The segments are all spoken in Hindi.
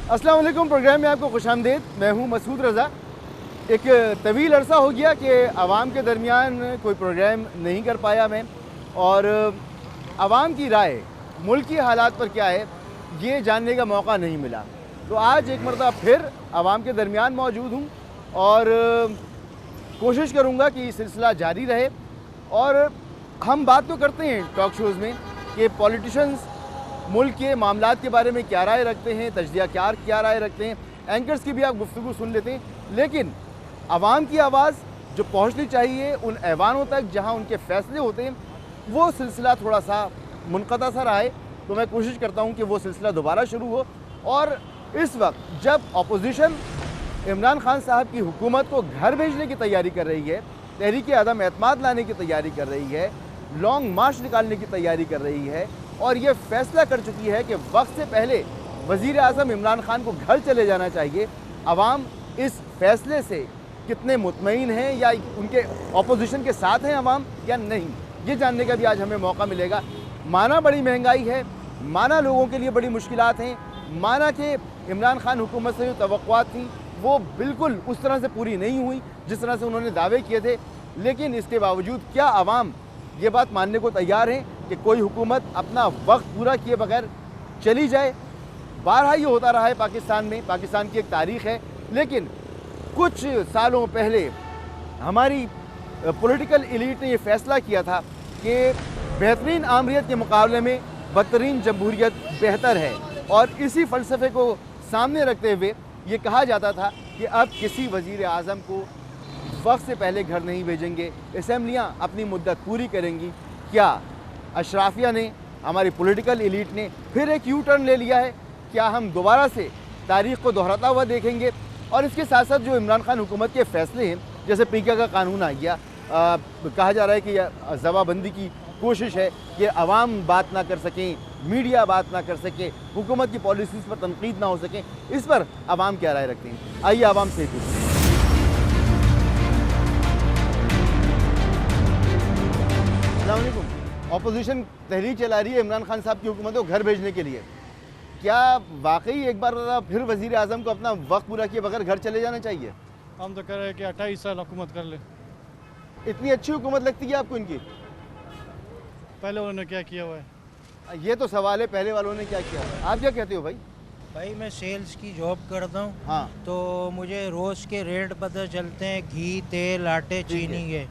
अस्सलाम वालेकुम। प्रोग्राम में आपको खुशामदीद। मैं हूं मसूद रज़ा। एक तवील अरसा हो गया कि आवाम के दरमियान कोई प्रोग्राम नहीं कर पाया मैं, और आवाम की राय मुल्क की हालात पर क्या है ये जानने का मौका नहीं मिला। तो आज एक मरतबा फिर आवाम के दरमियान मौजूद हूँ और कोशिश करूँगा कि ये सिलसिला जारी रहे। और हम बात तो करते हैं टॉक शोज़ में कि पॉलिटिशियंस मुल्क के मामलात के बारे में क्या राय रखते हैं, तजज़ियाकार क्या राय रखते हैं, एंकर्स की भी आप गुफ्तगू सुन लेते हैं, लेकिन आवाम की आवाज़ जो पहुंचनी चाहिए उन ऐवानों तक जहां उनके फ़ैसले होते हैं, वो सिलसिला थोड़ा सा मुनक़ता सा रहा है। तो मैं कोशिश करता हूं कि वो सिलसिला दोबारा शुरू हो। और इस वक्त जब अपोजिशन इमरान खान साहब की हुकूमत को घर भेजने की तैयारी कर रही है, तहरीक अदम एतमाद लाने की तैयारी कर रही है, लॉन्ग मार्च निकालने की तैयारी कर रही है, और ये फैसला कर चुकी है कि वक्त से पहले वज़ीर आज़म इमरान खान को घर चले जाना चाहिए, अवाम इस फैसले से कितने मुतमईन हैं या उनके अपोजिशन के साथ हैं अवाम या नहीं, ये जानने का भी आज हमें मौका मिलेगा। माना बड़ी महंगाई है, माना लोगों के लिए बड़ी मुश्किलात हैं, माना कि इमरान खान हुकूमत से जो तवक्कुआत थी वो बिल्कुल उस तरह से पूरी नहीं हुई जिस तरह से उन्होंने दावे किए थे, लेकिन इसके बावजूद क्या अवाम ये बात मानने को तैयार है कि कोई हुकूमत अपना वक्त पूरा किए बगैर चली जाए? बारहा ये होता रहा है पाकिस्तान में, पाकिस्तान की एक तारीख़ है। लेकिन कुछ सालों पहले हमारी पॉलिटिकल एलीट ने ये फ़ैसला किया था कि बेहतरीन आमरीत के मुकाबले में बदतरीन जमहूरियत बेहतर है, और इसी फ़लसफ़े को सामने रखते हुए ये कहा जाता था कि अब किसी वज़ीर आज़म को वक्त से पहले घर नहीं भेजेंगे, असम्बलियाँ अपनी मुद्दत पूरी करेंगी। क्या अशराफिया ने, हमारी पॉलिटिकल एलीट ने फिर एक यू टर्न ले लिया है? क्या हम दोबारा से तारीख़ को दोहराता हुआ देखेंगे? और इसके साथ साथ जो इमरान खान हुकूमत के फ़ैसले हैं, जैसे पीके का कानून आ गया, कहा जा रहा है कि यह ज़वाबंदी की कोशिश है कि अवाम बात ना कर सकें, मीडिया बात ना कर सके, हुकूमत की पॉलिसीज़ पर तनकीद ना हो सके, इस पर अवाम क्या राय रखते हैं? आइए अवाम से पूछते हैं। अपोजिशन तहरीक चला रही है इमरान खान साहब की हुकूमत को घर भेजने के लिए। क्या वाकई एक बार फिर वज़ीर आज़म को अपना वक्त पूरा किए बगैर घर चले जाना चाहिए? हम तो कह रहे हैं कि 28 साल हुकूमत कर ले। इतनी अच्छी हुकूमत लगती है आपको इनकी? पहले उन्होंने क्या किया हुआ है? ये तो सवाल है, पहले वालों ने क्या किया है? आप क्या कहते हो भाई? भाई मैं सेल्स की जॉब करता हूँ। हाँ, तो मुझे रोज़ के रेट पता चलते हैं, घी, तेल, आटे, चीनी के।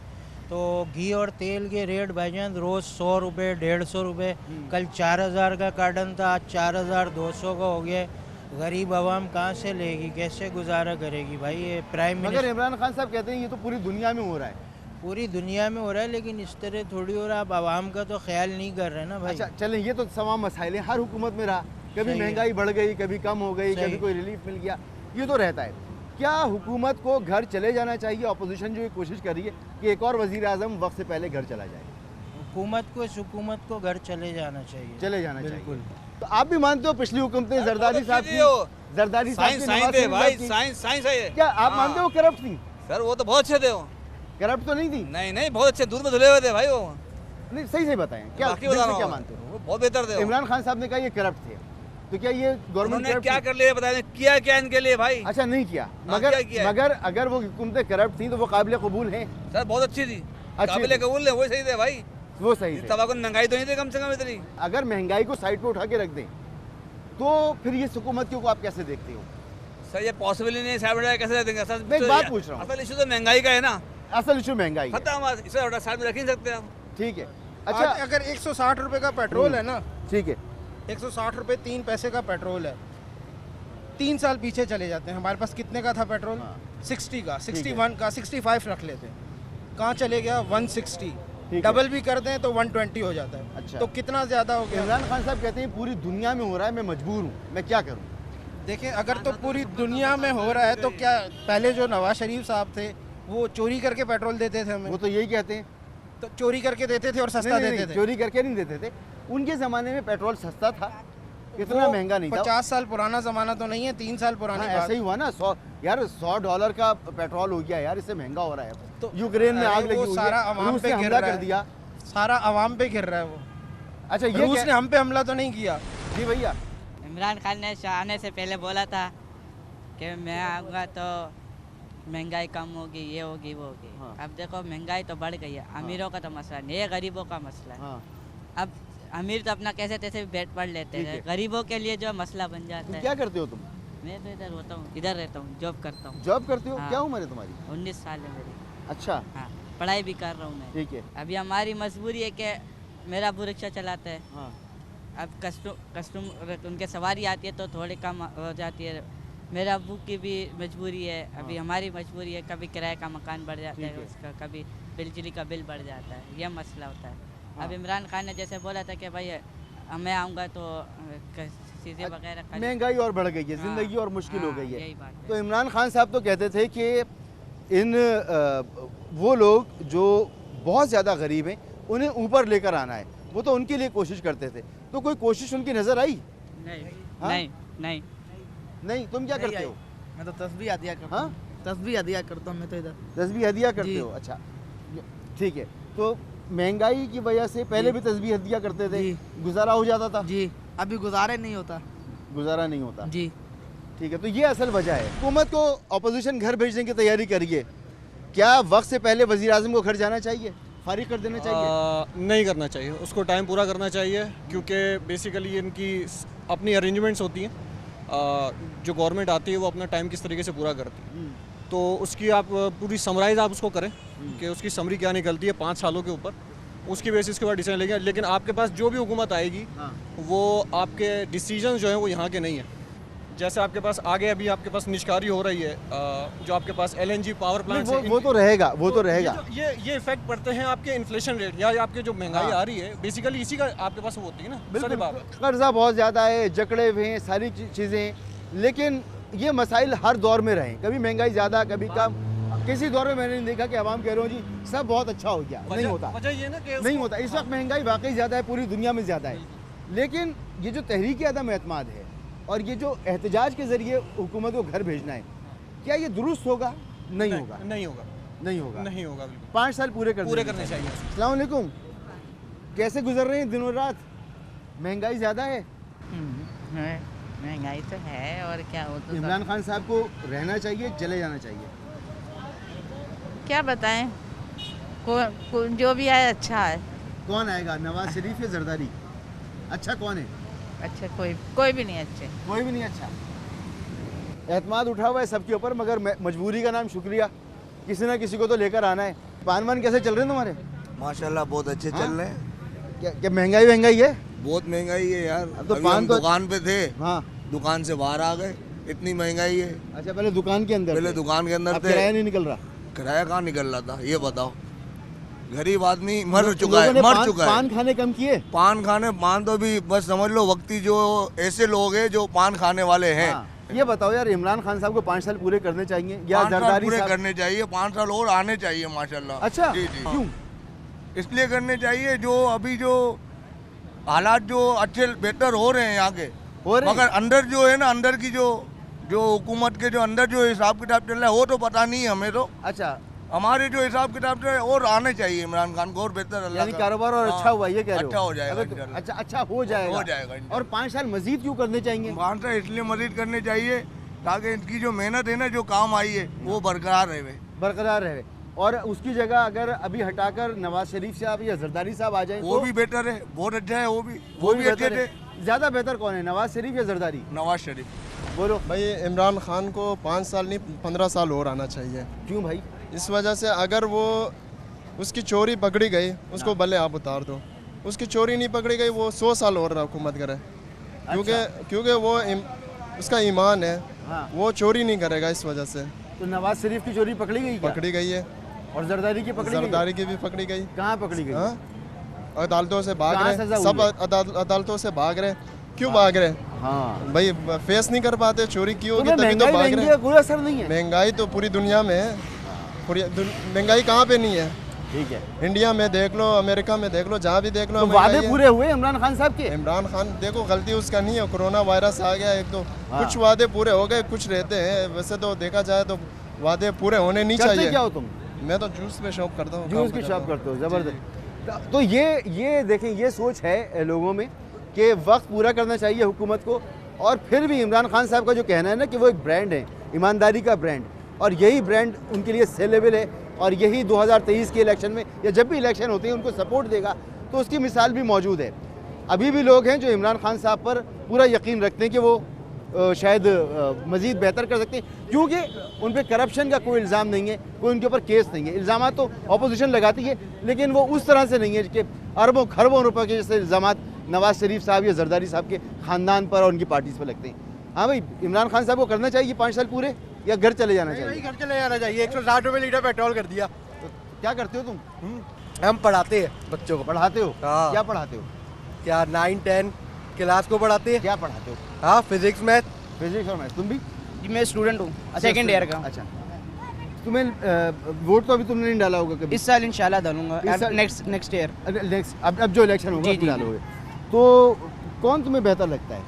तो घी और तेल के रेट भाईजान रोज़ 100 रुपये, 150 रुपये, कल 4000 का कार्टन था, आज 4200 का हो गया। गरीब आवाम कहाँ से लेगी, कैसे गुजारा करेगी भाई? ये प्राइम मगर मिनिस्टर इमरान खान साहब कहते हैं ये तो पूरी दुनिया में हो रहा है। पूरी दुनिया में हो रहा है, लेकिन इस तरह थोड़ी हो रहा है। आप आवाम का तो ख्याल नहीं कर रहे ना भाई। अच्छा चलें, ये तो तमाम मसाइल हैं, हर हुकूमत में रहा, कभी सही है। महंगाई बढ़ गई, कभी कम हो गई, सही। कभी कोई रिलीफ मिल गया, ये तो रहता है। क्या हुकूमत को घर चले जाना चाहिए? अपोजिशन जो ये कोशिश कर रही है कि एक और वज़ीर आज़म वक्त से पहले घर चला जाए। हुकूमत को, इस हुकूमत को घर चले जाना चाहिए। चले जाना बिल्कुल। चाहिए। तो आप भी मानते हो पिछली हुकूमतें जरदारी साहब की, जरदारी साहब की, नवाज शरीफ साहब की, साइंस है ये। क्या आप मानते हो करप्ट थी? सर वो तो बहुत अच्छे थे वो। करप्ट तो नहीं थी? नहीं नहीं, बहुत अच्छे, दूध में धुले हुए थे भाई वो। नहीं, सही से बताएं, क्या बाकी दिल बता से रहा क्या हूँ, मानते हो? वो बहुत बेहतर थे वो। इमरान खान साहब ने कहा ये करप्ट थे, तो क्या ये गवर्नमेंट उन्होंने करप्ट क्या थी? कर लिया बताया, किया क्या इनके लिए भाई? अच्छा नहीं किया, हाँ, मगर क्या किया है? मगर अगर वो हुकूमतें करप्ट थी तो वो काबिल कबूल हैं। सर बहुत अच्छी थी, अच्छी काबिल थी। कबूल है, वो सही थे भाई। वो सही थे। तबाकू महंगाई तो नहीं थी कम से कम इतनी। अगर महंगाई को साइड पे उठा के रख दें तो फिर ये हुकूमत को आप कैसे देखते हो? सर ये पॉसिबल ही नहीं, साइड में कैसे देंगे? असल मैं एक बात पूछ रहा हूँ। असल इशू तो महंगाई का है ना। असल इशू महंगाई है। खत्म, इसे साइड में रख ही नहीं सकते हम। ठीक है। अच्छा, अच्छा अगर 160 रुपए का पेट्रोल है ना, ठीक है, 160 रुपए 3 पैसे का पेट्रोल है, 3 साल पीछे चले जाते हैं, हमारे पास कितने का था पेट्रोल? हाँ। 60 का, ठीक है। 61 का, 65 रख लेते हैं, कहाँ चले गया? 160। है। डबल भी कर दें तो 120 हो जाता है। अच्छा। तो कितना ज़्यादा हो गया? इमरान खान साहब कहते हैं पूरी दुनिया में हो रहा है, मैं मजबूर हूँ, मैं क्या करूँ? देखें, अगर तो पूरी दुनिया में हो रहा है तो क्या पहले जो नवाज शरीफ साहब थे वो चोरी करके पेट्रोल देते थे हमें? वो तो यही कहते हैं। तो चोरी करके देते थे और सस्ता नहीं, देते थे। चोरी करके नहीं देते थे, उनके ज़माने में पेट्रोल सस्ता था, इतना वो महंगा नहीं था। 50 साल पुराना ज़माना तो नहीं है, 3 साल पुरानी हाँ, बात। ऐसा ही हुआ ना। $100 का पेट्रोल हो गया यार, इससे महंगा हो रहा है। तो यूक्रेन में अरे आग लगी वो हुई सारा है, अवाम रूस पे ने गिर हमला रहा कर है। दिया। सारा अवाम पे गिर रहा है वो। अच्छा ये रूस ने हम पे हमला तो नहीं किया। जी भैया, इमरान खान ने आने से पहले बोला था कि मैं आऊँगा तो महंगाई कम होगी, ये होगी, वो होगी। हाँ। अब देखो महंगाई तो बढ़ गई है, अमीरों का तो मसला नहीं है, गरीबों का मसला है। हाँ। अब अमीर तो अपना कैसे तैसे भी बैठ पढ़ लेते ठीक हैं, है। गरीबों के लिए जो मसला बन जाता तुम है। क्या करते हो तुम? मैं तो इधर होता हूँ, इधर रहता हूँ, जॉब करता हूँ। जॉब करते हो? हाँ। क्या उम्र है तुम्हारी? 19 साल है मेरी। अच्छा, हाँ, पढ़ाई भी कर रहा हूँ मैं। ठीक है। अभी हमारी मजबूरी है कि मेरा अबू रिक्शा चलाता है। हाँ। अब कस्टमर उनके सवारी आती है तो थोड़ी कम हो जाती है। मेरा अबू की भी मजबूरी है, अभी हमारी मजबूरी है, कभी किराए का मकान बढ़ जाता ठीक है है। उसका, कभी बिजली का बिल बढ़ जाता है, यह मसला होता है। हाँ। अब इमरान खान ने जैसे बोला था कि भाई मैं आऊँगा तो चीज़ें वगैरह महंगाई और बढ़ गई है, हाँ, ज़िंदगी और मुश्किल हो हाँ, गई है। यही बात है। तो इमरान खान साहब तो कहते थे कि इन वो लोग जो बहुत ज़्यादा गरीब हैं उन्हें ऊपर लेकर आना है, वो तो उनके लिए कोशिश करते थे। तो कोई कोशिश उनकी नज़र आई? नहीं हाँ? नहीं नहीं नहीं, तुम क्या नहीं करते आई। हो? मैं तो तस्बीह हदिया करता हाँ? हूँ। तस्बीह हदिया करता हूँ मैं तो इधर। तस्बीह हदिया करते जी। हो? अच्छा, ठीक है। तो महंगाई की वजह से पहले भी तस्बीह हदिया करते थे, जी। गुजारा हो जाता था? जी, अभी गुजारे नहीं होता। गुजारा नहीं होता। जी। ठीक है, तो ये असल वजह है। हुकूमत को अपोजिशन घर भेजने की तैयारी करिए। क्या वक्त से पहले वज़ीर आज़म को घर जाना चाहिए, फारिग कर देना चाहिए? नहीं करना चाहिए, उसको टाइम पूरा करना चाहिए, क्योंकि बेसिकली इनकी अपनी अरेंजमेंट्स होती हैं। जो गवर्नमेंट आती है वो अपना टाइम किस तरीके से पूरा करती है, तो उसकी आप पूरी समराइज़ आप उसको करें कि उसकी समरी क्या निकलती है 5 सालों के ऊपर, उसकी बेसिस के बाद डिसीजन लेंगे। लेकिन आपके पास जो भी हुकूमत आएगी हाँ। वो आपके डिसीजन जो हैं वो यहाँ के नहीं हैं। जैसे आपके पास आगे अभी आपके पास निष्कारी हो रही है, जो आपके पास LNG पावर प्लांट नहीं, वो तो रहेगा, वो तो रहेगा। ये इफेक्ट पड़ते हैं आपके इन्फ्लेशन रेट या आपके जो महंगाई हाँ। आ रही है, बेसिकली इसी का आपके पास वो होती है ना। बिल्कुल, बात कर्जा बहुत ज़्यादा है, जकड़े हुए हैं, सारी चीज़ें, लेकिन ये मसाइल हर दौर में रहे, कभी महंगाई ज़्यादा, कभी कम। किसी दौर में मैंने नहीं देखा कि आवाम कह रहे हो जी सब बहुत अच्छा हो गया, नहीं होता, वजह ये ना कि नहीं होता। इस वक्त महंगाई वाकई ज़्यादा है, पूरी दुनिया में ज़्यादा है, लेकिन ये जो तहरीक अदम एतमाद है और ये जो एहतजाज के ज़रिए हुकूमत को घर भेजना है, क्या ये दुरुस्त होगा? नहीं होगा, नहीं होगा, नहीं होगा, नहीं होगा, बिल्कुल 5 साल पूरे पूरे देने करने चाहिए। अस्सलाम वालेकुम, कैसे गुजर रहे हैं दिनों रात? महंगाई ज़्यादा है? महंगाई तो है और क्या हो तो इमरान खान साहब को रहना चाहिए, चले जाना चाहिए? क्या बताएं, जो भी आए अच्छा है। कौन आएगा, नवाज शरीफ या जरदारी? अच्छा कौन है? अच्छा कोई भी नहीं अच्छे। कोई भी नहीं अच्छा। एतमाद उठा हुआ है सबके ऊपर, मगर मजबूरी का नाम शुक्रिया, किसी ना किसी को तो लेकर आना है। पान वान कैसे चल रहे हैं तुम्हारे? माशाल्लाह बहुत अच्छे हाँ? चल रहे हैं। क्या महंगाई है? बहुत महंगाई है यार। अब तो अभी पान हम तो- दुकान पे थे, हाँ। दुकान से बाहर आ गए, इतनी महंगाई है। अच्छा, पहले दुकान के अंदर पहले थे। दुकान के अंदर अब थे, किराया नहीं निकल रहा। किराया कहाँ निकल रहा था ये बताओ। गरीब आदमी मर लोगों चुका है, ने मर पान- चुका है। पान खाने कम किए। पान तो भी बस समझ लो वक्ती जो ऐसे लोग हैं जो पान खाने वाले हैं। हाँ। ये बताओ यार, इमरान खान साहब को 5 साल पूरे करने चाहिए या 5 साल जरदारी पूरे साहब? करने चाहिए, 5 साल और आने चाहिए माशाल्लाह। अच्छा, जी जी। क्यों? इसलिए करने चाहिए जो अभी जो हालात जो अच्छे बेहतर हो रहे हैं यहाँ के, हो रहे हैं? मगर अंदर जो है ना, अंदर की जो हुकूमत के जो अंदर जो हिसाब किताब चल रहा है वो तो पता नहीं है हमें। तो अच्छा, हमारे जो हिसाब किताब चल रहा है और आने चाहिए इमरान खान को और बेहतर अल्लाह यानी का। कारोबार और हाँ, अच्छा हुआ, ये कह रहे हो? अच्छा हो जाएगा अगर तो- इंशाल्लाह। अच्छा हो जाएगा। हो जाएगा इंशाल्लाह। और 5 साल मजीद क्यों करने चाहिए? 5 साल इसलिए मजीद करने चाहिए ताकि इनकी जो मेहनत है ना, जो काम आई है वो बरकरार रहे। बरकरार रहे, और उसकी जगह अगर अभी हटाकर नवाज शरीफ साहब या जरदारी साहब आ जाएं वो तो भी बेहतर है, बहुत अच्छा है वो भी अच्छे बेहतर थे। है। ज़्यादा बेहतर कौन है, नवाज शरीफ या जरदारी? नवाज शरीफ। बोलो भाई इमरान खान को 5 साल नहीं 15 साल और आना चाहिए। क्यों भाई? इस वजह से अगर वो उसकी चोरी पकड़ी गई उसको भले आप उतार दो, उसकी चोरी नहीं पकड़ी गई वो 100 साल और हुकूमत करे, क्योंकि वो उसका ईमान है। हाँ। वो चोरी नहीं करेगा इस वजह से। तो नवाज शरीफ की चोरी पकड़ी गई क्या? पकड़ी गई है, और जरदारी की पकड़ी गई? जरदारी की भी पकड़ी गई। कहाँ पकड़ी गई? हाँ? अदालतों से भाग कहाँ रहे, सजा सब हुई अदालतों से भाग रहे। क्यों भाग रहे? हाँ, भाई फेस नहीं कर पाते, चोरी की होगी तुम्हें तभी तो महंगाई भाग रहे महंगी हैं। का कोई असर नहीं है? महंगाई तो पूरी दुनिया में है, महंगाई कहाँ पे नहीं है? ठीक है, इंडिया में देख लो, अमेरिका में देख लो, जहाँ भी देख लो तो महंगाई वादे है। पूरे हुए इमरान खान साहब के? इमरान खान देखो गलती उसका नहीं है, कोरोना वायरस आ गया एक तो। हाँ। कुछ वादे पूरे हो गए, कुछ रहते हैं। वैसे तो देखा जाए तो वादे पूरे होने नहीं करते चाहिए। क्या हो तुम? मैं तो जूस पे शॉप करता हूँ। जूस की शॉप करते हो, ज़बरदस्त। तो ये देखें, ये सोच है लोगों में कि वक्त पूरा करना चाहिए हुकूमत को, और फिर भी इमरान खान साहब का जो कहना है ना कि वो एक ब्रांड है, ईमानदारी का ब्रांड, और यही ब्रांड उनके लिए सेलेबल है, और यही 2023 के इलेक्शन में या जब भी इलेक्शन होते हैं उनको सपोर्ट देगा, तो उसकी मिसाल भी मौजूद है। अभी भी लोग हैं जो इमरान खान साहब पर पूरा यकीन रखते हैं कि वो शायद मज़ीद बेहतर कर सकते हैं, क्योंकि उन पर करप्शन का कोई इल्ज़ाम नहीं है, कोई उनके ऊपर केस नहीं है। इल्ज़ाम तो अपोजिशन लगाती है, लेकिन वो उस तरह से नहीं है कि अरबों खरबों रुपए के जैसे इल्ज़ाम नवाज़ शरीफ साहब या जरदारी साहब के ख़ानदान पर और उनकी पार्टीज़ पर लगते हैं। हाँ भाई, इमरान खान साहब को करना चाहिए 5 साल पूरे, या घर चले जाना चाहिए? घर चले जाना चाहिए। 160 रुपये लीटर पेट्रोल कर दिया। तो क्या करते हो तुम? हम पढ़ाते हैं बच्चों को। पढ़ाते हो? हाँ। क्या पढ़ाते हो? क्या 9-10 क्लास को पढ़ाते हैं। क्या पढ़ाते हो? हाँ, फिजिक्स मैथ। फिजिक्स और मैथ। तुम भी? जी मैं स्टूडेंट हूँ, सेकंड ईयर का। अच्छा, तुम्हें वोट तो अभी तुमने नहीं डाला होगा कभी? इस साल इंशाल्लाह डालूंगा, इस साल- नेक्स्ट ईयर। नेक्स्ट अब जो इलेक्शन होगा जी, अब जी। डालोगे। तो कौन तुम्हें बेहतर लगता है,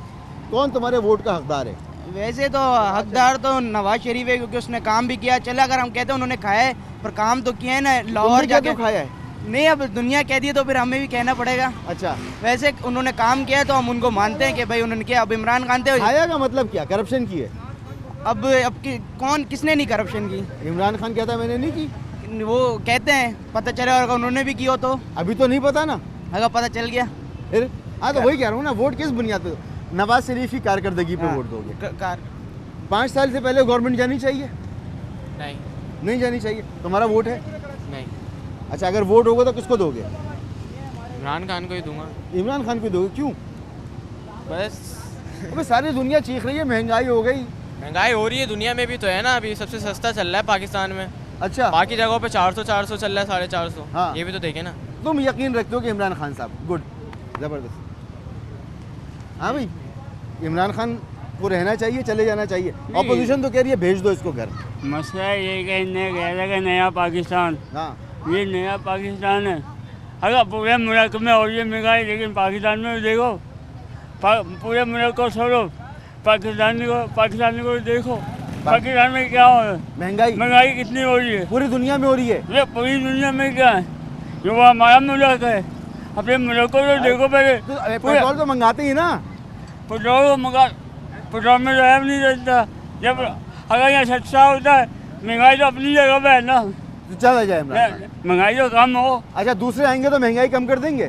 कौन तुम्हारे वोट का हकदार है? वैसे तो हकदार तो नवाज शरीफ है, क्योंकि उसने काम भी किया। चला अगर हम कहते हैं उन्होंने खाया है, पर काम तो किया है ना। लाहौर तुमने क्या जाके तो खाया है? नहीं, अब दुनिया कहती है तो फिर हमें भी कहना पड़ेगा। अच्छा, वैसे उन्होंने काम किया है तो हम उनको मानते हैं कि भाई उन्होंने किया। अब इमरान खान थे, खाया का मतलब क्या? करप्शन की है? अब कौन किसने नहीं करप्शन की? इमरान खान कहता है मैंने नहीं की। वो कहते हैं, पता चला होगा उन्होंने भी किया तो। अभी तो नहीं पता ना, अगर पता चल गया फिर हाँ तो वही कह रहा हूँ ना, वोट किस बुनियाद पे? नवाज शरीफ की कारकर्दगी पे वोट दोगे? 5 साल से पहले गवर्नमेंट जानी चाहिए? नहीं जानी चाहिए। तुम्हारा वोट है? नहीं। अच्छा, अगर वोट होगा तो किसको दोगे? इमरान खान को ही दूंगा। इमरान खान को दोगे, क्यों? बस अबे सारी दुनिया चीख रही है, महंगाई हो गई। महंगाई हो रही है, दुनिया में भी तो है ना। अभी सबसे सस्ता चल रहा है पाकिस्तान में। अच्छा, बाकी जगहों पे 400 चल रहा है, 450। हाँ। ये भी तो देखे ना। तुम यकीन रखते हो कि इमरान खान साहब गुड, ज़बरदस्त। हाँ भाई, इमरान खान को रहना चाहिए, चले जाना चाहिए? ऑपोजिशन तो कह रही है भेज दो इसको घर। मसला ये कि इन्हें कह रहा है नया पाकिस्तान, हाँ, ये नया पाकिस्तान है। अगर पूरे मुल्क में हो रही है महंगाई, लेकिन पाकिस्तान में देखो, पूरे मुल्क को छोड़ो, पाकिस्तान को देखो, पाकिस्तान में क्या हो रहा है। महंगाई कितनी हो रही है? पूरी दुनिया में हो रही है। ये पूरी दुनिया में क्या है, जो वो हमारा मुल्क है, अपने मुल्क को तो देखो पहले। पेट्रोल तो मंगाते ही ना। पेट्रोल में रैब नहीं रहता। जब अगर यहाँ सस्ता होता है, महंगाई तो अपनी जगह पे है ना। तो चला जाए इमरान खान। महंगाई तो कम हो। अच्छा, दूसरे आएंगे तो महंगाई कम कर देंगे?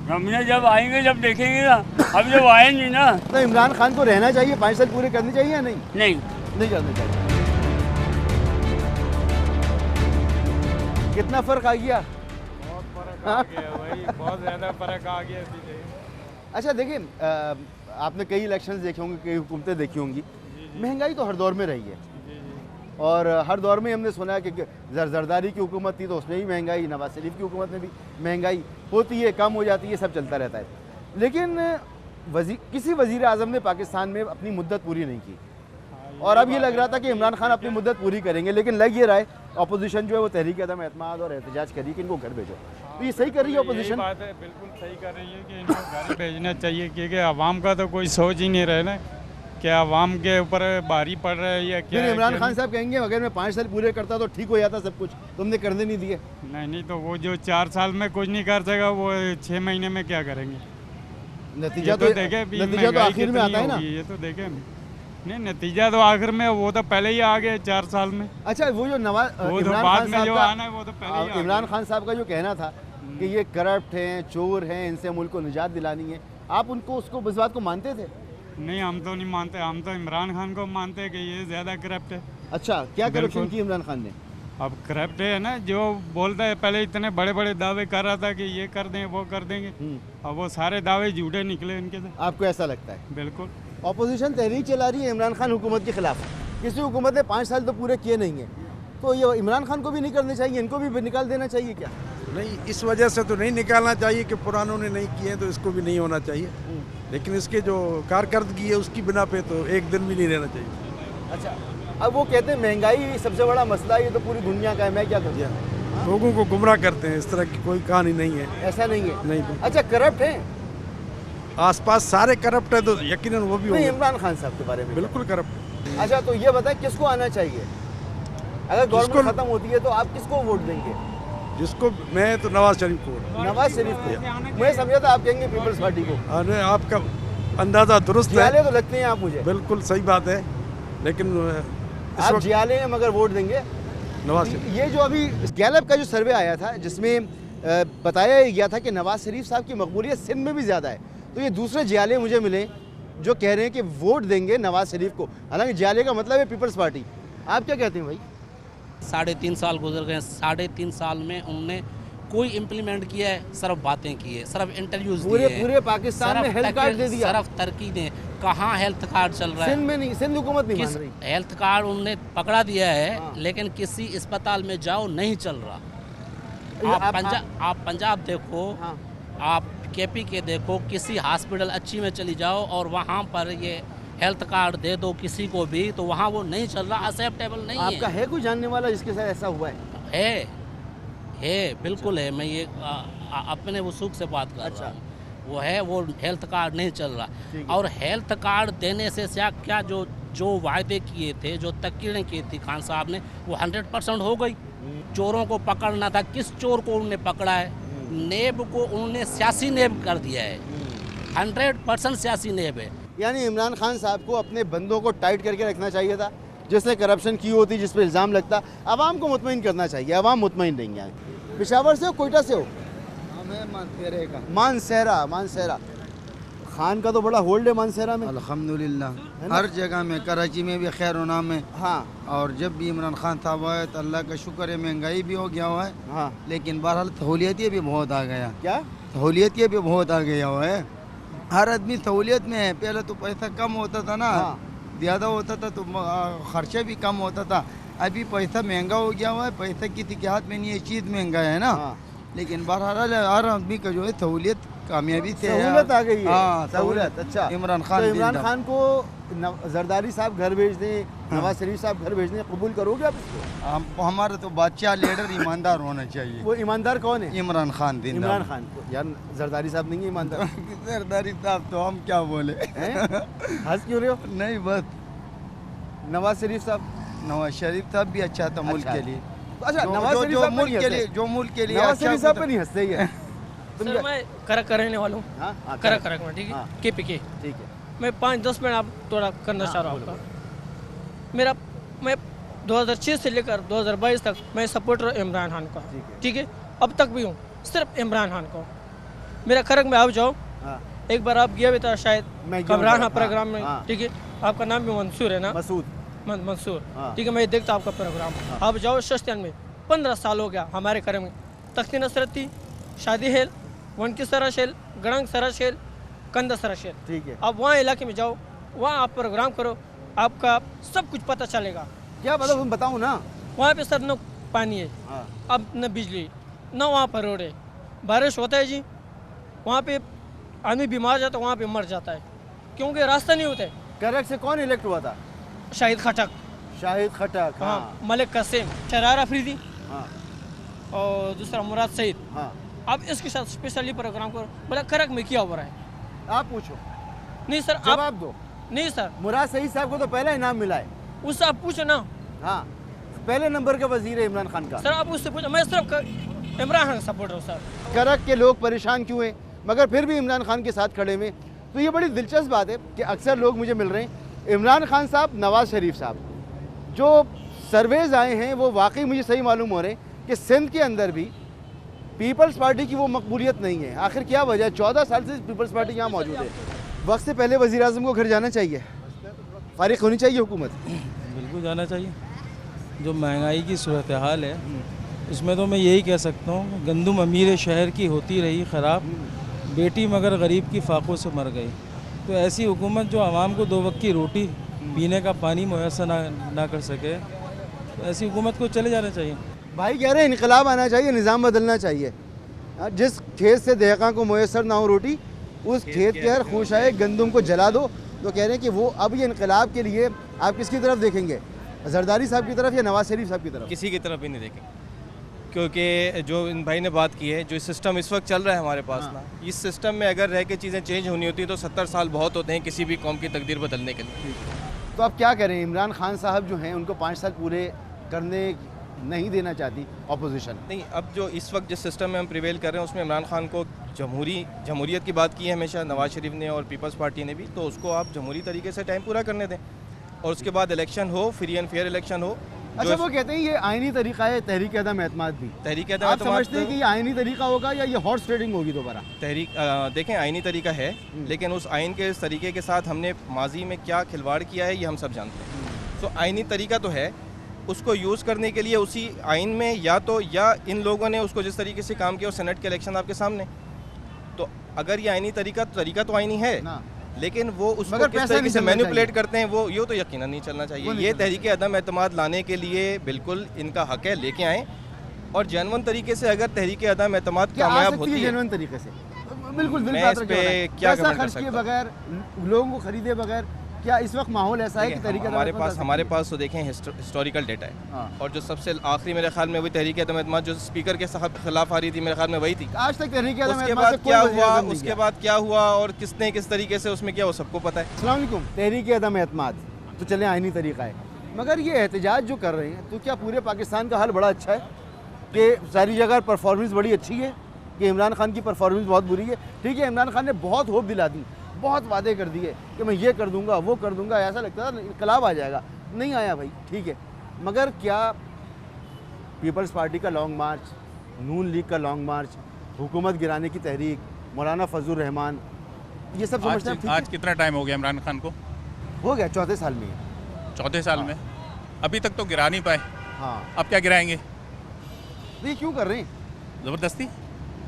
हमने जब आएंगे जब देखेंगे ना, अब जब आए नहीं ना। तो इमरान खान को रहना चाहिए, 5 साल पूरे करने चाहिए या नहीं? नहीं करने चाहिए। कितना फर्क आ गया? बहुत फर्क आ गया भाई, बहुत ज़्यादा फर्क आ गया। अच्छा देखिए, आपने कई इलेक्शंस देखे होंगे, कई हुकूमतें देखी होंगी। महंगाई तो हर दौर में रही है, और हर दौर में हमने सुना है कि जरदारी की हुकूमत थी तो उसमें भी महंगाई, नवाज शरीफ की हुकूमत में भी महंगाई होती है, कम हो जाती है, सब चलता रहता है। लेकिन किसी वज़ीर आज़म ने पाकिस्तान में अपनी मुद्दत पूरी नहीं की, और अब ये लग रहा था कि इमरान खान अपनी मुद्दत पूरी करेंगे, लेकिन लग ये रहा है अपोजिशन जो है वो तहरीक अदम एतमाद और एहतजाज करी कि इनको घर भेजो। तो ये सही कर रही है अपोजिशन? बात है, बिल्कुल सही कर रही है कि इनको घर भेजना चाहिए, क्योंकि आवाम का तो कोई सोच ही नहीं रहे ना कि आवाम के ऊपर भारी पड़ रहा है या क्या। फिर इमरान खान साहब कहेंगे अगर मैं 5 साल पूरे करता तो ठीक हो जाता सब कुछ, तुमने करने नहीं दिए। नहीं तो वो जो 4 साल में कुछ नहीं कर सकेगा, वो 6 महीने में क्या करेंगे? नतीजा तो देखे, नतीजा तो आखिर में आता है ना। ये तो देखे नहीं, नतीजा तो आखिर में, वो तो पहले ही आ गया 4 साल में। अच्छा, वो जो बाद में जो आना है वो तो पहले ही। इमरान खान साहब का जो कहना था कि ये करप्ट हैं, चोर हैं, इनसे मुल्क को निजात दिलानी है, आप उनको उस बात को मानते थे? नहीं, हम तो नहीं मानते, हम तो इमरान खान को मानते हैं कि ये ज़्यादा करप्ट है। अच्छा, क्या करप्शन की इमरान खान ने? अब करप्ट है ना, जो बोलता है, पहले इतने बड़े बड़े दावे कर रहा था कि ये कर दें वो कर देंगे, अब वो सारे दावे झूठे निकले इनके से। आपको ऐसा लगता है? बिल्कुल। अपोजिशन तहरीक चला रही है इमरान खान हुकूमत के खिलाफ। किसी हुकूमत ने 5 साल तो पूरे किए नहीं है, तो ये इमरान खान को भी नहीं करने चाहिए, इनको भी निकाल देना चाहिए क्या? नहीं, इस वजह से तो नहीं निकालना चाहिए कि पुरानों ने नहीं किए तो इसको भी नहीं होना चाहिए, लेकिन इसके जो कारकर्दगी है उसकी बिना पे तो एक दिन भी नहीं रहना चाहिए। अच्छा, अब वो कहते हैं महंगाई सबसे बड़ा मसला, ये तो पूरी दुनिया का है, मैं क्या करूँ? लोगों को गुमराह करते हैं, इस तरह की कोई कहानी नहीं है। ऐसा नहीं है? नहीं। अच्छा, करप्ट है? आसपास सारे करप्ट है तो यकीनन वो भी नहीं। इमरान खान साहब के बारे में बिल्कुल करप्ट। अच्छा, तो ये बताएं किसको आना चाहिए? अगर गवर्नमेंट खत्म होती है तो आप किसको वोट देंगे? जिसको मैं तो नवाज शरीफ को। नवाज शरीफ को? मैं समझा था आप कहेंगे पीपल्स पार्टी को। अरे आपका अंदाज़ा दुरुस्त है। जियाले तो लगते हैं आप मुझे। बिल्कुल सही बात है, लेकिन आप जियाले हैं मगर वोट देंगे नवाज शरीफ। ये जो अभी गैलप का जो सर्वे आया था जिसमें बताया गया था कि नवाज शरीफ साहब की मकबूलियत सिंध में भी ज़्यादा है, तो ये दूसरे जियाले मुझे मिले जो कह रहे हैं कि वोट देंगे नवाज शरीफ को। हालांकि जियाले का मतलब है पीपल्स पार्टी। आप क्या कहते हैं भाई? 3.5 साल गुजर गए, 3.5 साल में उन्होंने कोई इम्प्लीमेंट किया है? सिर्फ बातें की है, सिर्फ इंटरव्यूज दिए हैं। पूरे पाकिस्तान में हेल्थ कार्ड दे दिया। सिर्फ तरक्की ने कहाँ हेल्थ कार्ड चल रहा है? सिंध में नहीं, सिंध हुकूमत नहीं मान रही। हेल्थ कार्ड उन्होंने पकड़ा दिया है लेकिन किसी अस्पताल में जाओ नहीं चल रहा। आप पंजाब देखो, आप केपी के देखो, किसी हॉस्पिटल अच्छी में चली जाओ और वहाँ पर ये हेल्थ कार्ड दे दो किसी को भी तो वहाँ वो नहीं चल रहा, एक्सेप्टेबल नहीं है। आपका है कोई जानने वाला जिसके साथ ऐसा हुआ है? बिल्कुल है। मैं ये अपने वसूख से बात कर रहा हूँ। वो है, वो हेल्थ कार्ड नहीं चल रहा। और हेल्थ कार्ड देने से क्या जो वायदे किए थे, जो तकीरें की थी खान साहब ने, वो 100% हो गई। चोरों को पकड़ना था, किस चोर को उन्होंने पकड़ा है? नेब को उन्होंने सियासी नेब कर दिया है, 100% सियासी नेब है। यानी इमरान खान साहब को अपने बंदों को टाइट करके रखना चाहिए था, जिसने करप्शन की होती, जिस पर इल्ज़ाम लगता। आवाम को मुतमईन करना चाहिए, आवाम मुतमईन नहीं है। पेशावर से हो, कोयटा से हो? मानसेरा। खान का तो बड़ा होल्ड है मानसेरा में। अल्हम्दुलिल्लाह हर जगह में, कराची में भी खैर होना में। हाँ। और जब भी इमरान खान साहब आए तो अल्लाह का शुक्र है, महंगाई भी हो गया हुआ है। हाँ। लेकिन बहरहाल सहूलियत भी बहुत आ गया। क्या सहूलियत भी बहुत आ गया हुआ है। हर आदमी सहूलियत में है। पहले तो पैसा कम होता था ना, ज़्यादा होता था तो खर्चा भी कम होता था। अभी पैसा महंगा हो गया हुआ है, पैसा किसी के हाथ में नहीं है, चीज़ महंगा है ना। लेकिन बहरहाल हर आदमी का जो है सहूलियत कामयाबी से सहूलत आ गई है। हाँ, सहूलत। अच्छा, इमरान खान तो इमरान खान को जरदारी साहब घर भेज दें, नवाज शरीफ साहब घर भेज दें, कबूल करोगे आप इसको? हमारा तो बादशाह लीडर ईमानदार होना चाहिए। वो ईमानदार कौन है? इमरान खान। इमरान खान को यार जरदारी साहब नहीं है ईमानदार? जरदारी साहब तो हम क्या बोले। हंस क्यों रहे हो? नहीं बस नवाज शरीफ साहब भी अच्छा था मुल्क के लिए। अच्छा, नवाज शरीफ साहब मुल्क के लिए, जो मुल्क के लिए नवाज शरीफ साहब पे नहीं हंसते ही है। सर मैं करक रहने वाला हूँ। करक में, ठीक है, KPK। ठीक है, मैं 5-10 मिनट आप थोड़ा करना चाह रहा हूँ आपका। मैं 2006 से लेकर 2022 तक मैं सपोर्टर इमरान खान का, ठीक है, अब तक भी हूँ, सिर्फ इमरान खान को। मेरा खरक में आप जाओ, एक बार आप गया भी था शायद कमरान प्रोग्राम में, ठीक है, आपका नाम भी मंसूर है ना? मंसूर, ठीक है, मैं देखता आपका प्रोग्राम। आप जाओ शस्तियान में, 15 साल हो गया हमारे घर में तख्ती नसरत थी, शादी हेल, वनकी सरा शेल, गड़ंग सरा शेल, कंदा सरा शेल, ठीक है। आप वहाँ इलाके में जाओ, वहाँ आप प्रोग्राम करो, आपका सब कुछ पता चलेगा। क्या पता तुम बताओ ना। वहाँ पे सर न पानी है, अब न बिजली, न वहाँ पर रोड है। बारिश होता है जी, वहाँ पे आदमी बीमार जाता है, वहाँ पे मर जाता है क्योंकि रास्ता नहीं होता है। करक से कौन इलेक्ट हुआ था? शाहिद खटक। हाँ। मलिक कसीम, शरार अफरीदी, और दूसरा मुराद सईद। आप इसके साथ स्पेशली प्रोग्राम करो। बोला करक में क्या हो रहा है, आप पूछो। नहीं सर, जवाब दो। नहीं सर, मुराद सईद साहब को तो पहला इनाम मिला है, उससे आप पूछो ना। हाँ, पहले नंबर का वजीर है इमरान खान का। सर आप उससे पूछो, मैं सिर्फ इमरान खान का सपोर्टर हूँ सर। करक के लोग परेशान क्यों हैं मगर फिर भी इमरान खान के साथ खड़े हुए? तो ये बड़ी दिलचस्प बात है कि अक्सर लोग मुझे मिल रहे हैं, इमरान खान साहब, नवाज शरीफ साहब, जो सर्वेज आए हैं वो वाकई मुझे सही मालूम हो रहे हैं कि सिंध के अंदर भी पीपल्स पार्टी की वो मकबूलियत नहीं है। आखिर क्या वजह? 14 साल से पीपल्स पार्टी यहाँ मौजूद है। वक्त से पहले वज़ीर आज़म को घर जाना चाहिए, फारिग होनी चाहिए हुकूमत। बिल्कुल जाना चाहिए। जो महंगाई की सूरत हाल है उसमें तो मैं यही कह सकता हूँ, गंदुम अमीर शहर की होती रही ख़राब, बेटी मगर गरीब की फाकों से मर गई। तो ऐसी हुकूमत जो आवाम को 2 वक्त की रोटी, पीने का पानी मुयस्सर ना कर सके, तो ऐसी हुकूमत को चले जाना चाहिए। भाई कह रहे हैं इनकलाब आना चाहिए, निज़ाम बदलना चाहिए। जिस खेत से दहका को मुयस्सर ना हो रोटी, उस खेत के हर खुशाए गंदुम को जला दो। तो कह रहे हैं कि वो अब ये इनकलाब के लिए आप किसकी तरफ देखेंगे, जरदारी साहब की तरफ या नवाज शरीफ साहब की तरफ? किसी की तरफ ही नहीं देखेंगे, क्योंकि जो इन भाई ने बात की है, जो सिस्टम इस वक्त चल रहा है हमारे पास ना, इस सिस्टम में अगर रह के चीज़ें चेंज होनी होती तो 70 साल बहुत होते हैं किसी भी कौम की तकदीर बदलने के लिए। तो आप क्या करें? इमरान खान साहब जो हैं उनको 5 साल पूरे करने नहीं देना चाहती अपोजिशन। नहीं, अब जो इस वक्त जिस सिस्टम में हम प्रिवेल कर रहे हैं उसमें इमरान खान को जमहूरियत की बात की है हमेशा नवाज शरीफ ने और पीपल्स पार्टी ने भी, तो उसको आप जमहूरी तरीके से टाइम पूरा करने दें और उसके बाद इलेक्शन हो, फ्री एंड फेयर इलेक्शन हो। अच्छा, वो कहते हैं ये आईनी तरीका है तहरीक अदम एतमाद भी। तहरीक अदम आप समझते हैं कि ये आईनी तरीका होगा या ये हॉर्स ट्रेडिंग होगी दोबारा? देखें, आईनी तरीका है, लेकिन उस आइन के इस तरीके के साथ हमने माजी में क्या खिलवाड़ किया है ये हम सब जानते हैं। तो आईनी तरीका तो है, उसको यूज़ करने के लिए उसी आइन में या इन लोगों ने उसको जिस तरीके से काम किया और सेनेट के इलेक्शन आपके सामने, तो अगर ये आईनी तरीका तो आईनी है, लेकिन वो उसको किस तरीके से मैनिपुलेट करते हैं वो ये तो यकीनन नहीं चलना चाहिए। ये तहरीक अदम एतमाद लाने के लिए बिल्कुल इनका हक है, लेके आएँ और जेन्युइन तरीके से अगर तहरीक अदम एतमाद कामयाब होती है जेन्युइन तरीके से, बिल्कुल मैं इस पे क्या कमेंट कर सकता हूं? बगैर लोगों को खरीदे बगैर क्या इस वक्त माहौल ऐसा है कि तरीका हमारे पास तो देखें हिस्टोरिकल डेटा है और जो सबसे आखिरी मेरे ख्याल में वही तहरीक अदम एतमाद जो स्पीकर के खिलाफ आ रही थी, मेरे ख्याल में वही थी। आज तक तहरीक अदम एतमाद उसके बाद क्या हुआ और किसने किस तरीके से उसमें किया वो सबको पता है। अस्सलाम वालेकुम। तहरीक अदम एतमाद तो चले आईनी तरीका है, मगर ये एहतजाज जो कर रहे हैं तो क्या पूरे पाकिस्तान का हाल बड़ा अच्छा है कि सारी जगह परफॉर्मेंस बड़ी अच्छी है कि इमरान खान की परफॉर्मेंस बहुत बुरी है? ठीक है, इमरान खान ने बहुत होप दिला दी, बहुत वादे कर दिए कि मैं ये कर दूंगा वो कर दूंगा, ऐसा लगता था इनकलाब आ जाएगा, नहीं आया भाई, ठीक है। मगर क्या पीपल्स पार्टी का लॉन्ग मार्च, नून लीग का लॉन्ग मार्च, हुकूमत गिराने की तहरीक, मौलाना फजल रहमान, ये सब समझते हैं? आज कितना टाइम हो गया इमरान खान को? हो गया, चौथे साल में। चौथे साल में अभी तक तो गिरा नहीं पाए। हाँ, अब क्या गिराएंगे? ये क्यों कर रहे हैं? ज़बरदस्ती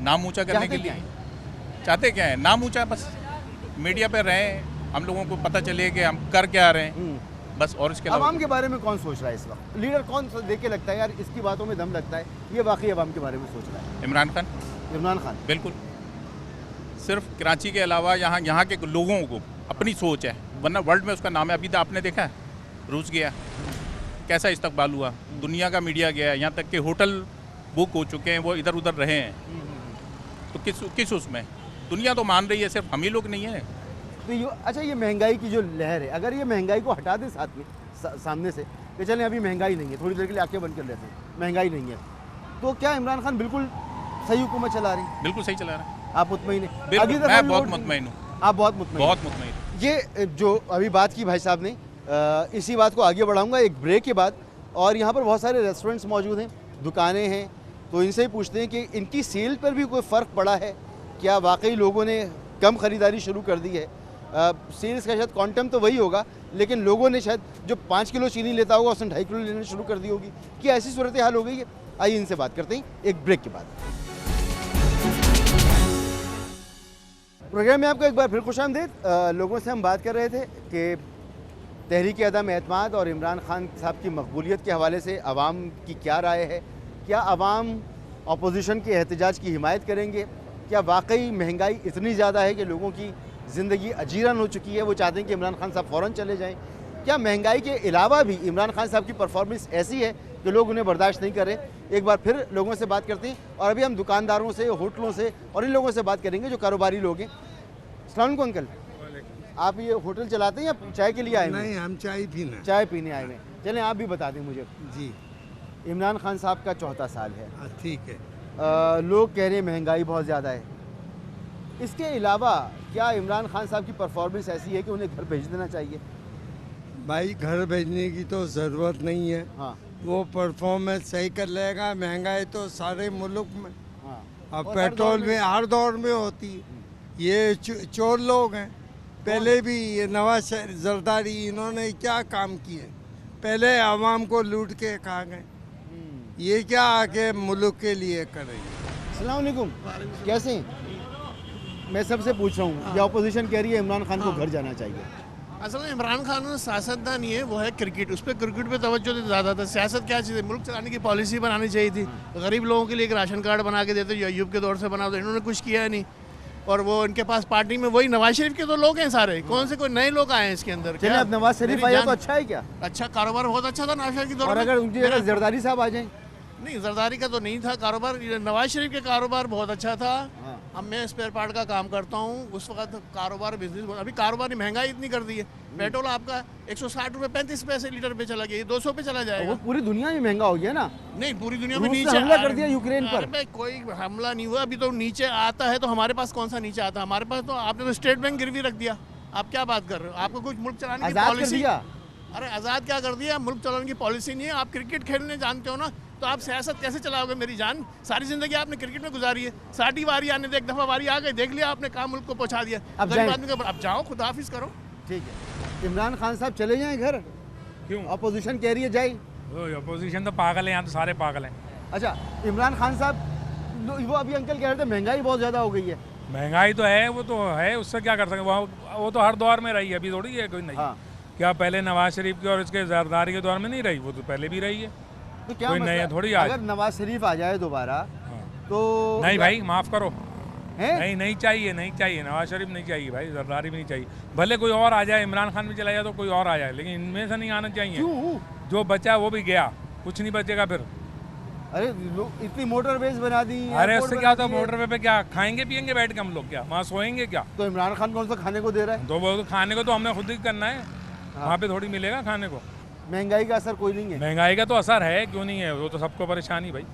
नाम ऊंचा करने के लिए। चाहते क्या है? नाम ऊंचा, बस मीडिया पे रहें, हम लोगों को पता चले कि हम कर क्या रहे हैं, बस। और इसके अलावा अवाम के बारे में कौन सोच रहा है इस वक्त? लीडर कौन देख के लगता है यार इसकी बातों में दम लगता है, ये वाकई अवाम के बारे में सोच रहा है? इमरान खान। इमरान खान बिल्कुल, सिर्फ कराची के अलावा यहाँ के लोगों को अपनी सोच है, वरना वर्ल्ड में उसका नाम है। अभी तो आपने देखा है रूस गया, कैसा इस्तकबाल हुआ, दुनिया का मीडिया गया, यहाँ तक कि होटल बुक हो चुके हैं, वो इधर उधर रहे हैं। तो किस उसमें दुनिया तो मान रही है, सिर्फ हम ही लोग नहीं है। तो अच्छा, ये महंगाई की जो लहर है, अगर ये महंगाई को हटा दें साथ में सामने से कि चलें अभी महंगाई नहीं है, थोड़ी देर के लिए आंखें बंद कर लेते हैं, महंगाई नहीं है, तो क्या इमरान खान बिल्कुल सही हुकूमत चला रहे हैं? बिल्कुल सही चला रहे हैं। आप मुतमईन हैं? मैं बहुत मुतमईन हूँ। आप बहुत मुतमईन? ये जो अभी बात की भाई साहब ने, इसी बात को आगे बढ़ाऊंगा एक ब्रेक के बाद। और यहाँ पर बहुत सारे रेस्टोरेंट्स मौजूद हैं, दुकानें हैं, तो इनसे ही पूछते हैं कि इनकी सेल पर भी कोई फ़र्क पड़ा है क्या? वाकई लोगों ने कम ख़रीदारी शुरू कर दी है? सेल्स का शायद क्वांटम तो वही होगा, लेकिन लोगों ने शायद जो 5 किलो चीनी लेता होगा उसने 2.5 किलो लेना शुरू कर दी होगी। क्या ऐसी सूरत हाल हो गई है? आइए इनसे बात करते हैं एक ब्रेक के बाद। प्रोग्राम में आपका एक बार फिर खुशामदीद। लोगों से हम बात कर रहे थे कि तहरीक अदम एतमाद और इमरान खान साहब की मकबूलियत के हवाले से आवाम की क्या राय है? क्या आवाम अपोजिशन के एहतजाज की हिमायत करेंगे? क्या वाकई महंगाई इतनी ज़्यादा है कि लोगों की ज़िंदगी अजीरन हो चुकी है, वो चाहते हैं कि इमरान खान साहब फ़ौरन चले जाएं? क्या महंगाई के अलावा भी इमरान खान साहब की परफॉर्मेंस ऐसी है कि लोग उन्हें बर्दाश्त नहीं कर रहे? एक बार फिर लोगों से बात करते हैं और अभी हम दुकानदारों से, होटलों से और इन लोगों से बात करेंगे जो कारोबारी लोग हैं। अस्सलाम वालेकुम अंकल, आप ये होटल चलाते हैं या चाय के लिए आए? नहीं, हम चाय पीने आए हैं। चलें आप भी बता दें मुझे जी। इमरान खान साहब का चौथा साल है, ठीक है, लोग कह रहे हैं महंगाई बहुत ज़्यादा है, इसके अलावा क्या इमरान खान साहब की परफॉर्मेंस ऐसी है कि उन्हें घर भेज देना चाहिए? भाई घर भेजने की तो ज़रूरत नहीं है। हाँ, वो परफॉर्मेंस सही कर लेगा। महंगाई तो सारे मुल्क में, हाँ, अब पेट्रोल में हर दौर में होती है। ये चोर लोग हैं, पहले भी ये नवाज जरदारी इन्होंने क्या काम किए, पहले आवाम को लूट के खा गए, ये क्या आके मुल्क के लिए करेंगे? अस्सलाम वालेकुम, कैसे हैं? मैं सबसे पूछ रहा हूँ, ये अपोजिशन कह रही है इमरान खान को घर जाना चाहिए। असल में इमरान खान सियासतदान नहीं है, वो है क्रिकेट, उस पर क्रिकेट पे तवज्जो देते ज़्यादा था। सियासत क्या चीज़ है? मुल्क चलाने की पॉलिसी बनानी चाहिए थी, गरीब लोगों के लिए एक राशन कार्ड बना के देते जो अयूब के दौर से बना, तो इन्होंने कुछ किया नहीं। और वो इनके पास पार्टी में वही नवाज शरीफ के तो लोग हैं सारे, कौन से कोई नए लोग आए हैं इसके अंदर? क्या अब नवाज शरीफ आया तो अच्छा है क्या? अच्छा, कारोबार बहुत अच्छा था नवाज शरीफ की दौर में। और अगर उनकी जगह जरदारी साहब आ जाएं? नहीं, जरदारी का तो नहीं था कारोबार, नवाज शरीफ के कारोबार बहुत अच्छा था। अब मैं स्पेयर पार्ट का काम करता हूँ, उस वक्त कारोबार बिजनेस, अभी कारोबार ने महंगाई इतनी कर दी है, पेट्रोल आपका 160 रुपये 35 पैसे लीटर पे चला गया, ये 200 पे चला जाएगा। वो पूरी दुनिया में महंगा हो गया ना। नहीं, पूरी दुनिया में रूस ने नीचे हमला कर दिया यूक्रेन पर। अरे कोई हमला नहीं हुआ, अभी तो नीचे आता है, तो हमारे पास कौन सा नीचे आता है? हमारे पास तो आपने तो स्टेट बैंक गिरवी रख दिया। आप क्या बात कर रहे हो? आपको कुछ मुल्क चलाने की पॉलिसी? अरे आज़ाद क्या कर दिया? मुल्क चलाने की पॉलिसी नहीं है। आप क्रिकेट खेलने जानते हो ना, तो आप सियासत कैसे चलाओगे? मेरी जान, सारी जिंदगी आपने क्रिकेट में गुजारी है। 60 बारी आने दे, एक दफ़ा बारी आ गई, देख लिया आपने, काम मुल्क को पहुंचा दिया। अब जाओ, खुदाफिज करो। ठीक है, इमरान खान साहब चले जाएं घर? क्यों? अपोजिशन कह रही है जाए। अपोजिशन तो पागल है, यहाँ तो सारे पागल हैं। अच्छा, इमरान खान साहब, वो अभी अंकल कह रहे थे महंगाई बहुत ज़्यादा हो गई है। महंगाई तो है, वो तो है, उससे क्या कर सकते? वो तो हर दौर में रही है, अभी थोड़ी है कोई नहीं। हाँ। क्या पहले नवाज शरीफ के और इसके जरदारी के दौर में नहीं रही? वो तो पहले भी रही है। तो क्या कोई नया थोड़ी अगर नवाज शरीफ आ जाए दोबारा तो नहीं भाई, माफ़ करो, नहीं चाहिए, नहीं चाहिए नवाज शरीफ, नहीं चाहिए भाई, जरदारी भी नहीं चाहिए। भले कोई और आ जाए, इमरान खान भी चला जाए तो कोई और आ जाए, लेकिन इनमें से नहीं आना चाहिए। जो बचा वो भी गया, कुछ नहीं बचेगा फिर। अरे इतनी मोटरवेज बना दी। अरे उससे क्या होता? मोटरवे पे क्या खाएंगे पियेंगे बैठ के हम लोग? क्या वहाँ सोएंगे क्या? तो इमरान खान कौन सा खाने को दे रहा है? तो वो खाने को तो हमने खुद ही करना है। वहाँ पे थोड़ी मिलेगा खाने को। महंगाई का असर कोई नहीं है? महंगाई का तो असर है, क्यों नहीं है? वो तो सबको परेशानी भाई।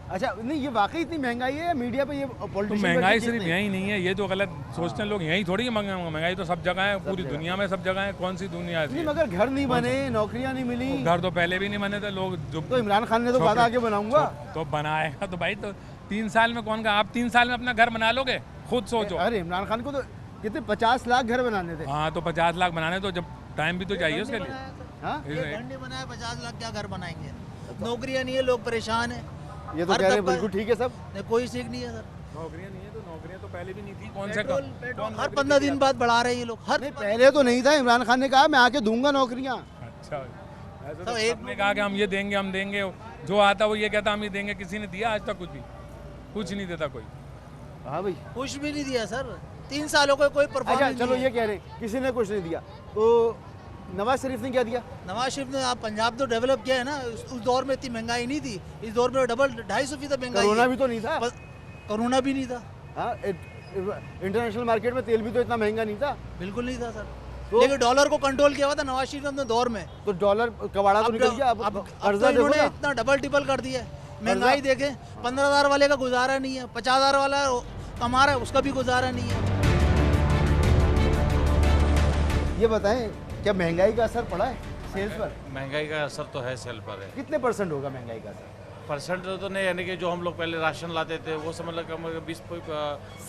अच्छा, नहीं, ये वाकई इतनी महंगाई है? मीडिया पे ये तो महंगाई सिर्फ यही नहीं है, ये तो गलत सोचते हैं लोग। यही थोड़ी है महंगाई, तो सब जगह है, पूरी दुनिया में सब जगह है। कौन सी दुनिया है? मगर घर नहीं बने, नौकरियां नहीं मिली। घर तो पहले भी नहीं बने थे लोग। तो इमरान खान ने तो कहा आगे बनाऊंगा, तो बनाएगा तो भाई। तो 3 साल में कौन का? आप 3 साल में अपना घर बना लोगे? खुद सोचो। अरे इमरान खान को तो कितने 50 लाख घर बनाने थे। हाँ, तो 50 लाख बनाने तो जब टाइम भी तो चाहिए उसके लिए। हाँ, घर नहीं बनाया, 50 लाख क्या घर बनाएंगे? नौकरियां नहीं है, लोग परेशान है। ये तो कह रहे हैं बिल्कुल ठीक है सब। नहीं, कोई सीख नहीं है सर। नौकरियां नहीं है तो नौकरियां तो पहले भी नहीं थी। कौन पेट्रोल हर 15 दिन बाद बढ़ा रहे हैं ये लोग। नहीं, पहले तो नहीं था। इमरान खान ने कहा मैं आके दूंगा नौकरियां। अच्छा, ऐसे तो एक ने कहा कि हम ये देंगे, हम देंगे। जो आता वो ये कहता हम ये देंगे। किसी ने दिया आज तक? कुछ नहीं देता कोई। हाँ भाई, कुछ भी नहीं दिया सर। 3 सालों को कोई परफॉर्मेंस। चलो ये कह रहे किसी ने कुछ नहीं दिया, तो नवाज शरीफ ने क्या दिया? नवाज शरीफ ने आप पंजाब तो डेवलप किया है ना। उस दौर में इतनी महंगाई नहीं थी, इस दौर में डबल 250% महंगाई। कोरोना भी तो नहीं था। कोरोना भी नहीं था। हाँ, इंटरनेशनल मार्केट में तेल भी तो इतना महंगा नहीं था। बिल्कुल नहीं था सर। तो लेकिन डॉलर को कंट्रोल किया हुआ था नवाज शरीफ ने अपने दौर में। तो डॉलर कबाड़ा तो निकल गया। अब कर्जा देखो ना, इतना डबल टिपल कर दिया। महंगाई देखें, 15,000 वाले का गुजारा नहीं है, 50,000 वाला कमा रहा है उसका भी गुजारा नहीं है। ये बताएं, क्या महंगाई का असर पड़ा है सेल्स पर? महंगाई का असर तो है सेल पर है। कितने % होगा महंगाई का असर? परसेंट तो नहीं, यानी कि जो हम लोग पहले राशन लाते थे वो समझ लो कम 20।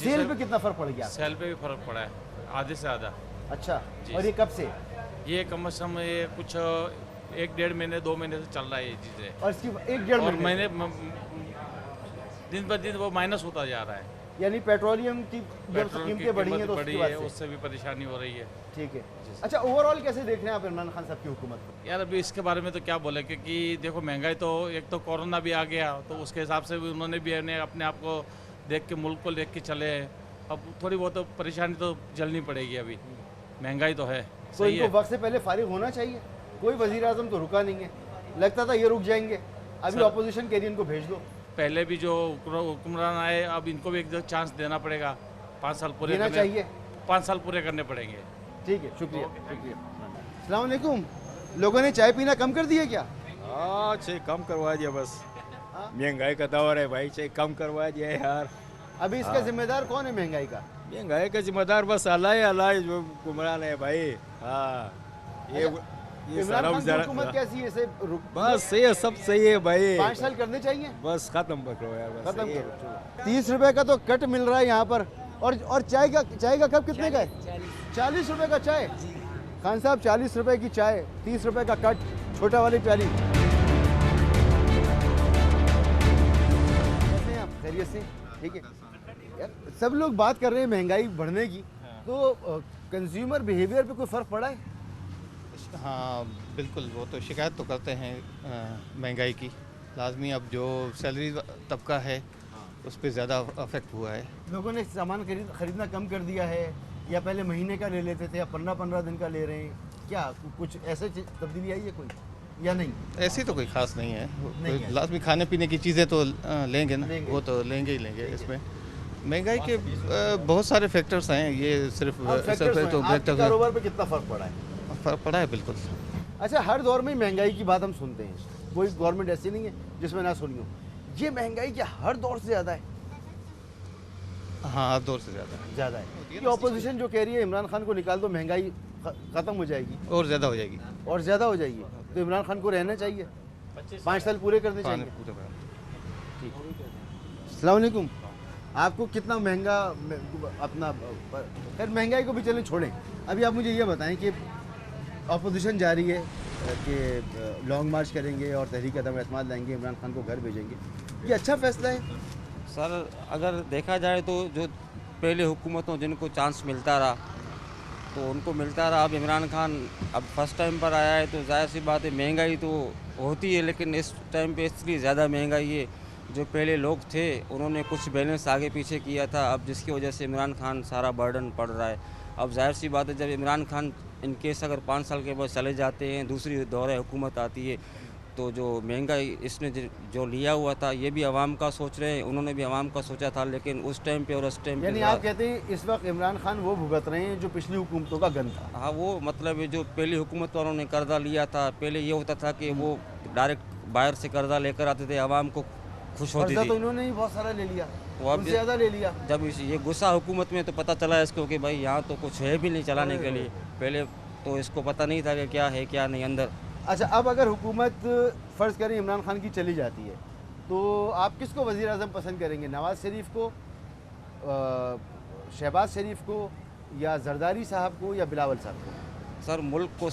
सेल पे कितना फर्क पड़ गया? सेल पे भी फर्क पड़ा है, आधे से आधा। अच्छा, और ये कब से? ये कम से कम ये कुछ 1-1.5 महीने 2 महीने से चल रहा है ये चीज़ें। और इसकी 1-1.5 महीने दिन ब दिन वो माइनस होता जा रहा है। यानी पेट्रोलियम की कीमतें बढ़ी हैं तो बढ़ी है, उससे भी परेशानी हो रही है। ठीक है। अच्छा, ओवरऑल कैसे देख रहे हैं आप इमरान खान साहब की हुकूमत को? यार अभी इसके बारे में तो क्या बोले, क्योंकि देखो महंगाई तो एक तो कोरोना भी आ गया, तो उसके हिसाब से भी उन्होंने भी अपने आप को देख के, मुल्क को देख के चले। अब थोड़ी बहुत तो परेशानी तो झेलनी पड़ेगी। अभी महंगाई तो है। तो इनको वक्त से पहले फारिग होना चाहिए। कोई वजीर आजम तो रुका नहीं है, लगता था ये रुक जाएंगे। अभी ऑपोजिशन कह रही है इनको भेज दो। पहले भी जो हुक्मरान आए, अब इनको भी एक चांस देना पड़ेगा। 5 साल पूरे देना चाहिए। 5 साल पूरे करने पड़ेंगे। ठीक है, शुक्रिया। अस्सलाम वालेकुम। लोगों ने चाय पीना कम कर दिया क्या? हाँ, चाय कम करवा दिया बस। महंगाई का दौर है भाई, चाय कम करवा दिया यार। अभी इसका जिम्मेदार कौन है महंगाई का? महंगाई का जिम्मेदार बस अल्लाह है, अल्लाह जो हुक्मरान है भाई। हाँ, ये इमरान खान की हुकूमत कैसी है? बस सही है, सब सही है भाई। 5 साल करने चाहिए। बस खत्म करो यार, बस खत्म करो। 30 रुपए का तो कट मिल रहा है यहाँ पर। और चाय का कप कितने का है? 40 रुपए का चाय। खान साहब, 40 रुपए की चाय, 30 रुपए का कट, छोटा वाली प्याली। कैसे हैं आप? खैरियत से? ठीक है यार, सब लोग बात कर रहे हैं महंगाई बढ़ने की, तो कंज्यूमर बिहेवियर पे कोई फ़र्क पड़ा है? हाँ बिल्कुल, वो तो शिकायत तो करते हैं महंगाई की। लाजमी अब जो सैलरी तबका है उस पर ज़्यादा अफेक्ट हुआ है। लोगों ने सामान खरीदना कम कर दिया है, या पहले महीने का ले लेते थे, अब 15-15 दिन का ले रहे हैं। क्या कुछ ऐसे तब्दीली आई है कोई या नहीं? ऐसी तो कोई ख़ास नहीं है। लाजमी खाने पीने की चीज़ें तो लेंगे ना, वो तो लेंगे ही लेंगे। इसमें महंगाई के बहुत सारे फैक्टर्स हैं, ये सिर्फ कारोबार पे कितना फर्क पड़ा है? फर्क पड़ा है बिल्कुल। अच्छा, हर दौर में महंगाई की बात हम सुनते हैं, कोई गवर्नमेंट ऐसी नहीं है जिसमें ना सुनी हो। ये महंगाई क्या हर दौर से ज़्यादा है? हाँ, हर दौर से ज़्यादा है। ये ऑपोजिशन जो कह रही है इमरान खान को निकाल दो, महंगाई ख़त्म हो जाएगी और ज़्यादा हो जाएगी, और ज़्यादा हो जाएगी, तो इमरान खान को रहना चाहिए, 5 साल पूरे करने चाहिए। ठीक। अस्सलाम वालेकुम। आपको कितना महंगा अपना, खैर महंगाई को भी चलें छोड़ें, अभी आप मुझे ये बताएं कि ऑपोजिशन जा रही है कि लॉन्ग मार्च करेंगे और तहरीक अदम एतमाद लाएंगे, इमरान खान को घर भेजेंगे, ये अच्छा फैसला है? सर अगर देखा जाए तो जो पहले हुकूमतों जिनको चांस मिलता रहा तो उनको मिलता रहा, अब इमरान खान अब फर्स्ट टाइम पर आया है तो जाहिर सी बात है महंगाई तो होती है, लेकिन इस टाइम पे इसलिए ज़्यादा महंगाई है। जो पहले लोग थे उन्होंने कुछ बैलेंस आगे पीछे किया था, अब जिसकी वजह से इमरान खान सारा बर्डन पड़ रहा है। अब जाहिर सी बात है जब इमरान खान इन केस अगर 5 साल के बाद चले जाते हैं, दूसरी दौरे हुकूमत आती है, तो जो महंगाई इसने जो लिया हुआ था ये भी आवाम का सोच रहे हैं, उन्होंने भी आवाम का सोचा था, लेकिन उस टाइम पे और उस टाइम पे यानी आप कहते हैं इस वक्त इमरान खान वो भुगत रहे हैं जो पिछली हुकूमतों का गन था? हाँ, वो मतलब जो पहली हुकूमत वालों ने कर्जा लिया था, पहले ये होता था कि वो डायरेक्ट बाहर से कर्जा लेकर आते थे, आवाम को खुश होती थी। तो इन्होंने ही बहुत सारा ले लिया, उनसे ज़्यादा ले लिया। जब ये गुस्सा हुकूमत में तो पता चला इसको कि भाई यहाँ तो कुछ है भी नहीं चलाने के लिए, पहले तो इसको पता नहीं था कि क्या है क्या नहीं अंदर। अच्छा, अब अगर हुकूमत फ़र्ज़ करें इमरान खान की चली जाती है तो आप किसको वज़ीर आज़म पसंद करेंगे? नवाज़ शरीफ को, शहबाज शरीफ को, या जरदारी साहब को, या बिलावल साहब को? सर मुल्क को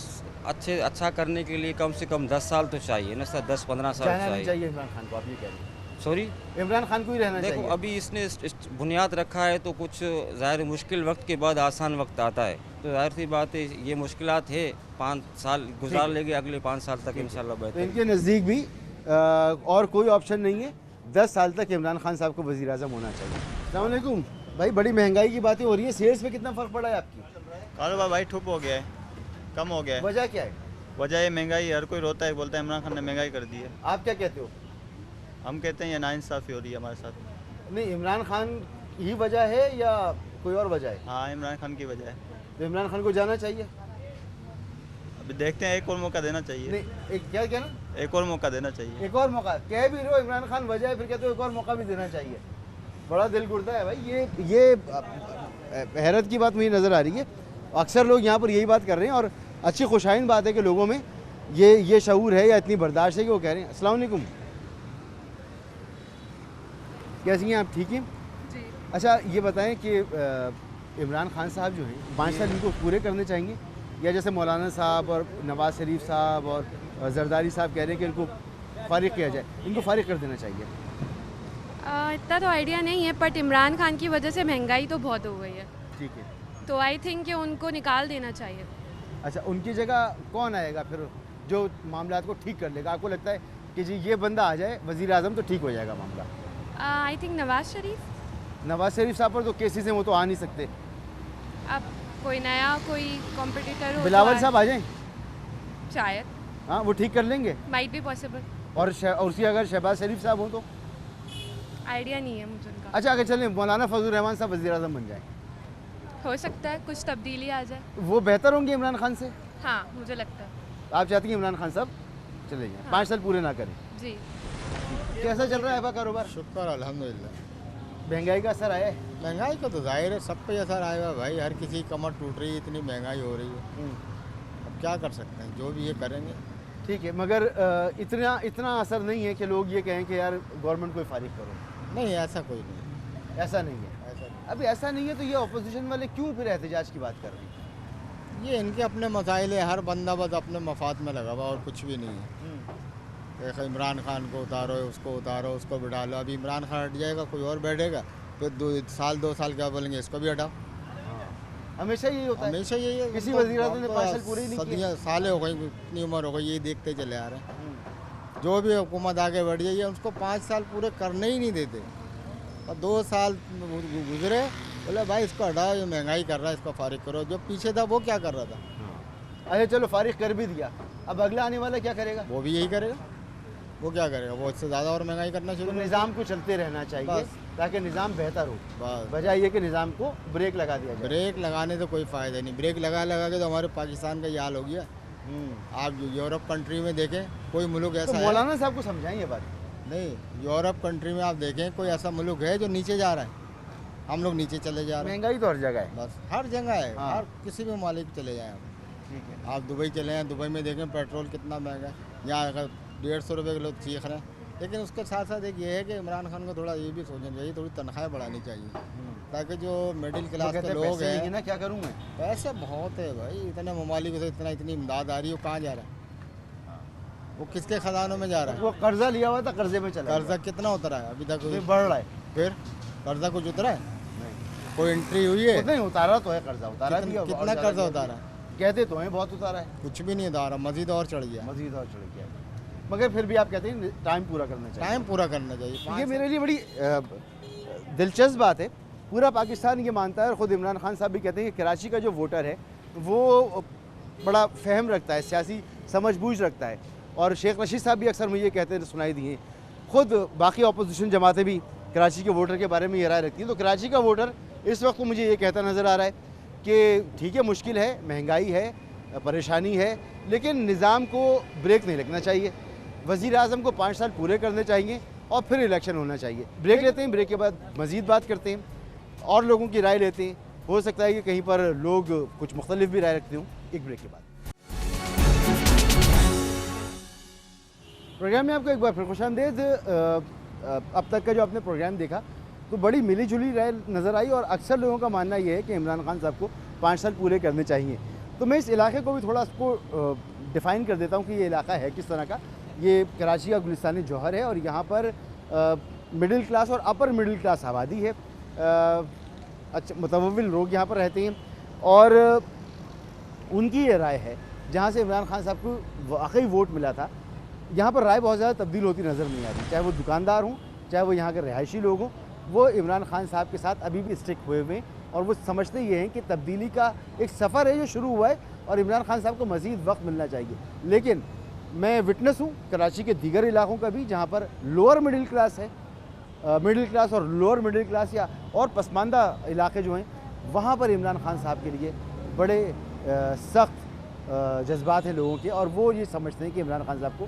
अच्छा करने के लिए कम से कम 10 साल तो चाहिए ना सर, 10-15 साल चाहिए इमरान खान को, आप ये कह रहे हैं? सॉरी, इमरान खान को ही रहना चाहिए। देखो अभी इसने बुनियाद रखा है तो कुछ ज़ाहिर मुश्किल वक्त के बाद आसान वक्त आता है, तो जाहिर सी बात है ये मुश्किलात है, 5 साल गुजार लेंगे, अगले 5 साल तक इंशाल्लाह बेहतर। तो इनके नज़दीक भी और कोई ऑप्शन नहीं है, 10 साल तक इमरान खान साहब को वज़ीर आज़म होना चाहिए। अस्सलाम वालेकुम भाई, बड़ी महंगाई की बातें हो रही है, शेयर्स पे कितना फ़र्क पड़ा है आपकी? कारोबार भाई ठुप हो गया है, कम हो गया है। वजह क्या है? वजह ये महंगाई, हर कोई रोता है, बोलता है इमरान खान ने महंगाई कर दी है। आप क्या कहते हो? हम कहते हैं ये नाइंसाफ़ी हो रही है हमारे साथ। नहीं, इमरान खान ही वजह है या कोई और वजह है? हाँ, इमरान खान की वजह है। तो इमरान खान को जाना चाहिए? अभी देखते हैं, एक और मौका देना चाहिए। नहीं, एक क्या कहना? एक और मौका देना चाहिए। एक और मौका कह भी रहे हो, इमरान खान वजह है, फिर कहते हो एक और मौका भी देना चाहिए। बड़ा दिल गुड़ता है भाई, ये हैरत की बात मुझे नज़र आ रही है। अक्सर लोग यहाँ पर यही बात कर रहे हैं और अच्छी खुशाइन बात है कि लोगों में ये शऊर है या इतनी बर्दाश्त है कि वो कह रहे हैं। अस्सलाम वालेकुम, कैसी हैं आप? ठीक हैं जी। अच्छा, ये बताएं कि इमरान खान साहब जो हैं 5 साल इनको पूरे करने चाहिए, या जैसे मौलाना साहब और नवाज़ शरीफ साहब और जरदारी साहब कह रहे हैं कि इनको फारिग किया जाए, इनको फारिग कर देना चाहिए? इतना तो आइडिया नहीं है, बट इमरान खान की वजह से महंगाई तो बहुत हो गई है। ठीक है, तो आई थिंक कि उनको निकाल देना चाहिए। अच्छा, उनकी जगह कौन आएगा फिर जो मामला को ठीक कर लेगा? आपको लगता है कि जी ये बंदा आ जाए वज़ीर आज़म तो ठीक हो जाएगा मामला? I think Nawaz Sharif. नवाज़ शरीफ साहब पर तो केसेस हैं, वो तो आ नहीं सकते। अब कोई नया कोई कॉम्पिटिटर हो, बिलावल साहब आ जाएं शायद। हाँ, वो ठीक कर लेंगे, माइट बी पॉसिबल। और उसकी अगर शहबाज शरीफ साहब हो तो? आइडिया नहीं है मुझे उनका। अच्छा, अगर चलें मौलाना फजल रहमान साहब वज़ीर आज़म बन जाए, हो सकता है कुछ तब्दीली आ जाए। वो बेहतर होंगे इमरान खान से? हाँ, मुझे लगता है। आप चाहती हैं इमरान खान साहब चले जाएं, 5 साल पूरे ना करें? जी। कैसा चल रहा है आपका कारोबार? शुक्र अल्हम्दुलिल्लाह। महंगाई का असर आया है? महंगाई का तो जाहिर है सब पे असर आएगा भाई, हर किसी की कमर टूट रही है, इतनी महंगाई हो रही है। अब क्या कर सकते हैं, जो भी ये करेंगे। ठीक है, मगर इतना असर नहीं है कि लोग ये कहें कि यार गवर्नमेंट को फारिग करो? नहीं, ऐसा कोई नहीं, ऐसा नहीं है। अभी ऐसा नहीं है तो ये अपोजिशन वाले क्यों फिर एहतजाज की बात कर रहे हैं? ये इनके अपने मसाइल है, हर बंदा बस अपने मफाद में लगा हुआ और कुछ भी नहीं है। देखो, इमरान खान को उतारो, उसको उतारो, उसको बिठा लो, अभी इमरान खान हट जाएगा कोई और बैठेगा, फिर 2 साल क्या बोलेंगे इसको भी हटाओ। हमेशा यही होता है, हमेशा यही है। किसी वज़ीर आज़म ने 5 साल पूरे नहीं किए। सदियाँ सालें हो गई, इतनी उम्र हो गई, यही देखते चले आ रहे हैं। जो भी हुकूमत आगे बढ़ जाइए उसको 5 साल पूरे करने ही नहीं देते, और 2 साल गुजरे, बोले भाई इसको हटाओ, ये महंगाई कर रहा है, इसको फारिग करो। जो पीछे था वो क्या कर रहा था? अच्छा चलो, फारिग कर भी दिया, अब अगला आने वाला क्या करेगा? वो भी यही करेगा। वो क्या करेगा? वो इससे ज़्यादा और महंगाई करना शुरू। निज़ाम को चलते रहना चाहिए, ताकि निज़ाम बेहतर हो, बस बजाय ये कि निज़ाम को ब्रेक लगा दिया जाए। ब्रेक लगाने से कोई फ़ायदा नहीं, ब्रेक लगा लगा के तो हमारे पाकिस्तान का ये हाल हो गया। आप यूरोप कंट्री में देखें, कोई मुल्क तो ऐसा है मौलाना साहब को समझाएं ये बात। नहीं, यूरोप कंट्री में आप देखें कोई ऐसा मुल्क है जो नीचे जा रहा है, हम लोग नीचे चले जा रहे हैं। महंगाई तो हर जगह है, बस हर जगह है, हाँ। हर किसी भी मालिक चले जाएँ आप। ठीक है। आप दुबई चले जाएँ, दुबई में देखें पेट्रोल कितना महंगा है, यहाँ अगर 150 रुपये किलो चीख रहे हैं। लेकिन उसके साथ साथ एक ये है कि इमरान खान को थोड़ा ये भी सोचना चाहिए, थोड़ी तनख्वाहें बढ़ानी चाहिए, ताकि जो मिडिल क्लास के लोग हैं ना, क्या करूँ मैं, पैसे बहुत है भाई, इतने ममालिक से इतनी इमदाद आ रही है, वो कहाँ जा रहा है, वो किसके खजानों में जा रहा है? वो कर्जा लिया हुआ था, कर्जे में चला, कर्जा कितना उतरा है अभी तक? बढ़ रहा है। फिर कर्जा कुछ उतरा है? कोई एंट्री हुई है? नहीं, उतारा तो है कर्जा, उतारा भी है। कितना कर्जा उतारा है? कहते तो हैं बहुत उतारा है, कुछ भी नहीं उतारा, मजीद और चढ़ गया, मजीद और चढ़ गया। मगर फिर भी आप कहते हैं टाइम पूरा करना चाहिए। टाइम पूरा करना चाहिए। ये मेरे लिए बड़ी दिलचस्प बात है। पूरा पाकिस्तान ये मानता है और ख़ुद इमरान खान साहब भी कहते हैं कि कराची का जो वोटर है वो बड़ा फ़हम रखता है, सियासी समझबूझ रखता है। और शेख रशीद साहब भी अक्सर मुझे ये कहते सुनाई दिए। ख़ुद बाकी अपोजिशन जमातें भी कराची के वोटर के बारे में ये राय रखती हैं। तो कराची का वोटर इस वक्त मुझे ये कहता नज़र आ रहा है कि ठीक है, मुश्किल है, महंगाई है, परेशानी है, लेकिन निज़ाम को ब्रेक नहीं लगना चाहिए। वज़ीर आज़म को 5 साल पूरे करने चाहिए और फिर इलेक्शन होना चाहिए। ब्रेक लेते हैं, ब्रेक के बाद मज़ीद बात करते हैं और लोगों की राय लेते हैं। हो सकता है कि कहीं पर लोग कुछ मुख्तलिफ भी राय रखते हों। एक ब्रेक के बाद प्रोग्राम में आपको एक बार फिर खुशामदीद। अब तक का जो आपने प्रोग्राम देखा तो बड़ी मिली जुली राय नज़र आई और अक्सर लोगों का मानना ये है कि इमरान खान साहब को 5 साल पूरे करने चाहिए। तो मैं इस इलाके को भी थोड़ा उसको डिफ़ाइन कर देता हूँ कि ये इलाका है किस तरह का। ये कराची का गुलिस्तानी जौहर है और यहाँ पर मिडिल क्लास और अपर मिडिल क्लास आबादी है। अच्छा, मुतवव्विल लोग यहाँ पर रहते हैं और उनकी ये राय है, जहाँ से इमरान खान साहब को वाकई वोट मिला था, यहाँ पर राय बहुत ज़्यादा तब्दील होती नज़र नहीं आ रही। चाहे वो दुकानदार हों, चाहे वो यहाँ के रिहायशी लोग हों, वो इमरान खान साहब के साथ अभी भी स्टिक हुए हुए हैं और वो समझते ये हैं कि तब्दीली का एक सफ़र है जो शुरू हुआ है और इमरान खान साहब को मज़ीद वक्त मिलना चाहिए। लेकिन मैं विटनेस हूँ कराची के दीगर इलाकों का भी, जहाँ पर लोअर मिडिल क्लास है, मिडिल क्लास और लोअर मिडिल क्लास या और पसमानदा इलाके जो हैं, वहाँ पर इमरान खान साहब के लिए बड़े सख्त जज्बात हैं लोगों के और वो ये समझते हैं कि इमरान खान साहब को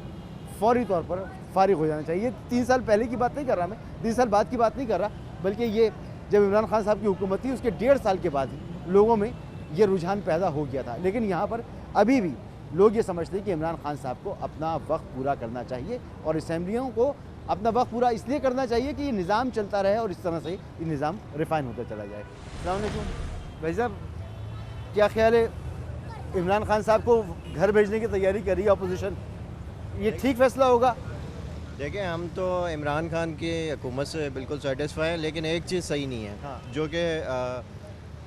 फौरी तौर पर फारिग हो जाना चाहिए। 3 साल पहले की बात नहीं कर रहा मैं, 3 साल बाद की बात नहीं कर रहा, बल्कि ये जब इमरान खान साहब की हुकूमत थी उसके 1.5 साल के बाद लोगों में ये रुझान पैदा हो गया था। लेकिन यहाँ पर अभी भी लोग ये समझते हैं कि इमरान खान साहब को अपना वक्त पूरा करना चाहिए और असम्बलियों को अपना वक्त पूरा इसलिए करना चाहिए कि ये निज़ाम चलता रहे और इस तरह से ये निज़ाम रिफाइन होता चला जाए। अस्सलाम वालेकुम भाई साहब, क्या ख्याल है, इमरान खान साहब को घर भेजने की तैयारी कर रही है अपोजिशन, ये ठीक फैसला होगा? देखिए, हम तो इमरान खान की हुकूमत से बिल्कुल सेटिस्फाई हैं, लेकिन एक चीज़ सही नहीं है। हाँ। जो कि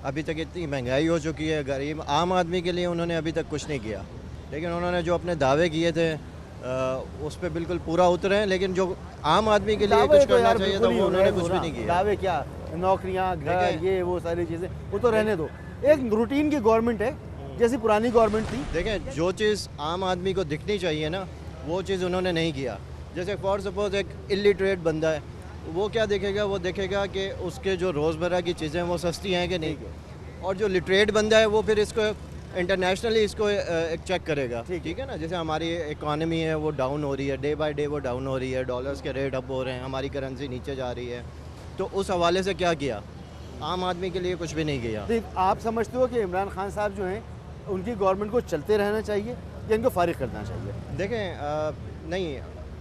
अभी तक इतनी महंगाई हो चुकी है, गरीब आम आदमी के लिए उन्होंने अभी तक कुछ नहीं किया, लेकिन उन्होंने जो अपने दावे किए थे उस पर बिल्कुल पूरा उतरे हैं, लेकिन जो आम आदमी के लिए कुछ करना चाहिए था वो उन्होंने कुछ भी नहीं किया। दावे क्या, नौकरियाँ, घर, ये वो सारी चीज़ें, वो तो रहने दो। एक रूटीन की गवर्नमेंट है जैसी पुरानी गवर्नमेंट थी। देखें, जो चीज़ आम आदमी को दिखनी चाहिए ना, वो चीज़ उन्होंने नहीं किया। जैसे फॉर सपोज एक इलिटरेट बंदा है, वो क्या देखेगा, वो देखेगा कि उसके जो रोज़मर्रा की चीज़ें वो सस्ती हैं कि नहीं, और जो लिटरेट बंदा है वो फिर इसको इंटरनेशनली इसको एक चेक करेगा। ठीक है ना, जैसे हमारी इकॉनमी है वो डाउन हो रही है, डे बाय डे वो डाउन हो रही है, डॉलर्स के रेट अप हो रहे हैं, हमारी करेंसी नीचे जा रही है, तो उस हवाले से क्या किया, आम आदमी के लिए कुछ भी नहीं किया। आप समझते हो कि इमरान खान साहब जो हैं उनकी गवर्नमेंट को चलते रहना चाहिए या इनको फारिग करना चाहिए? देखें, नहीं,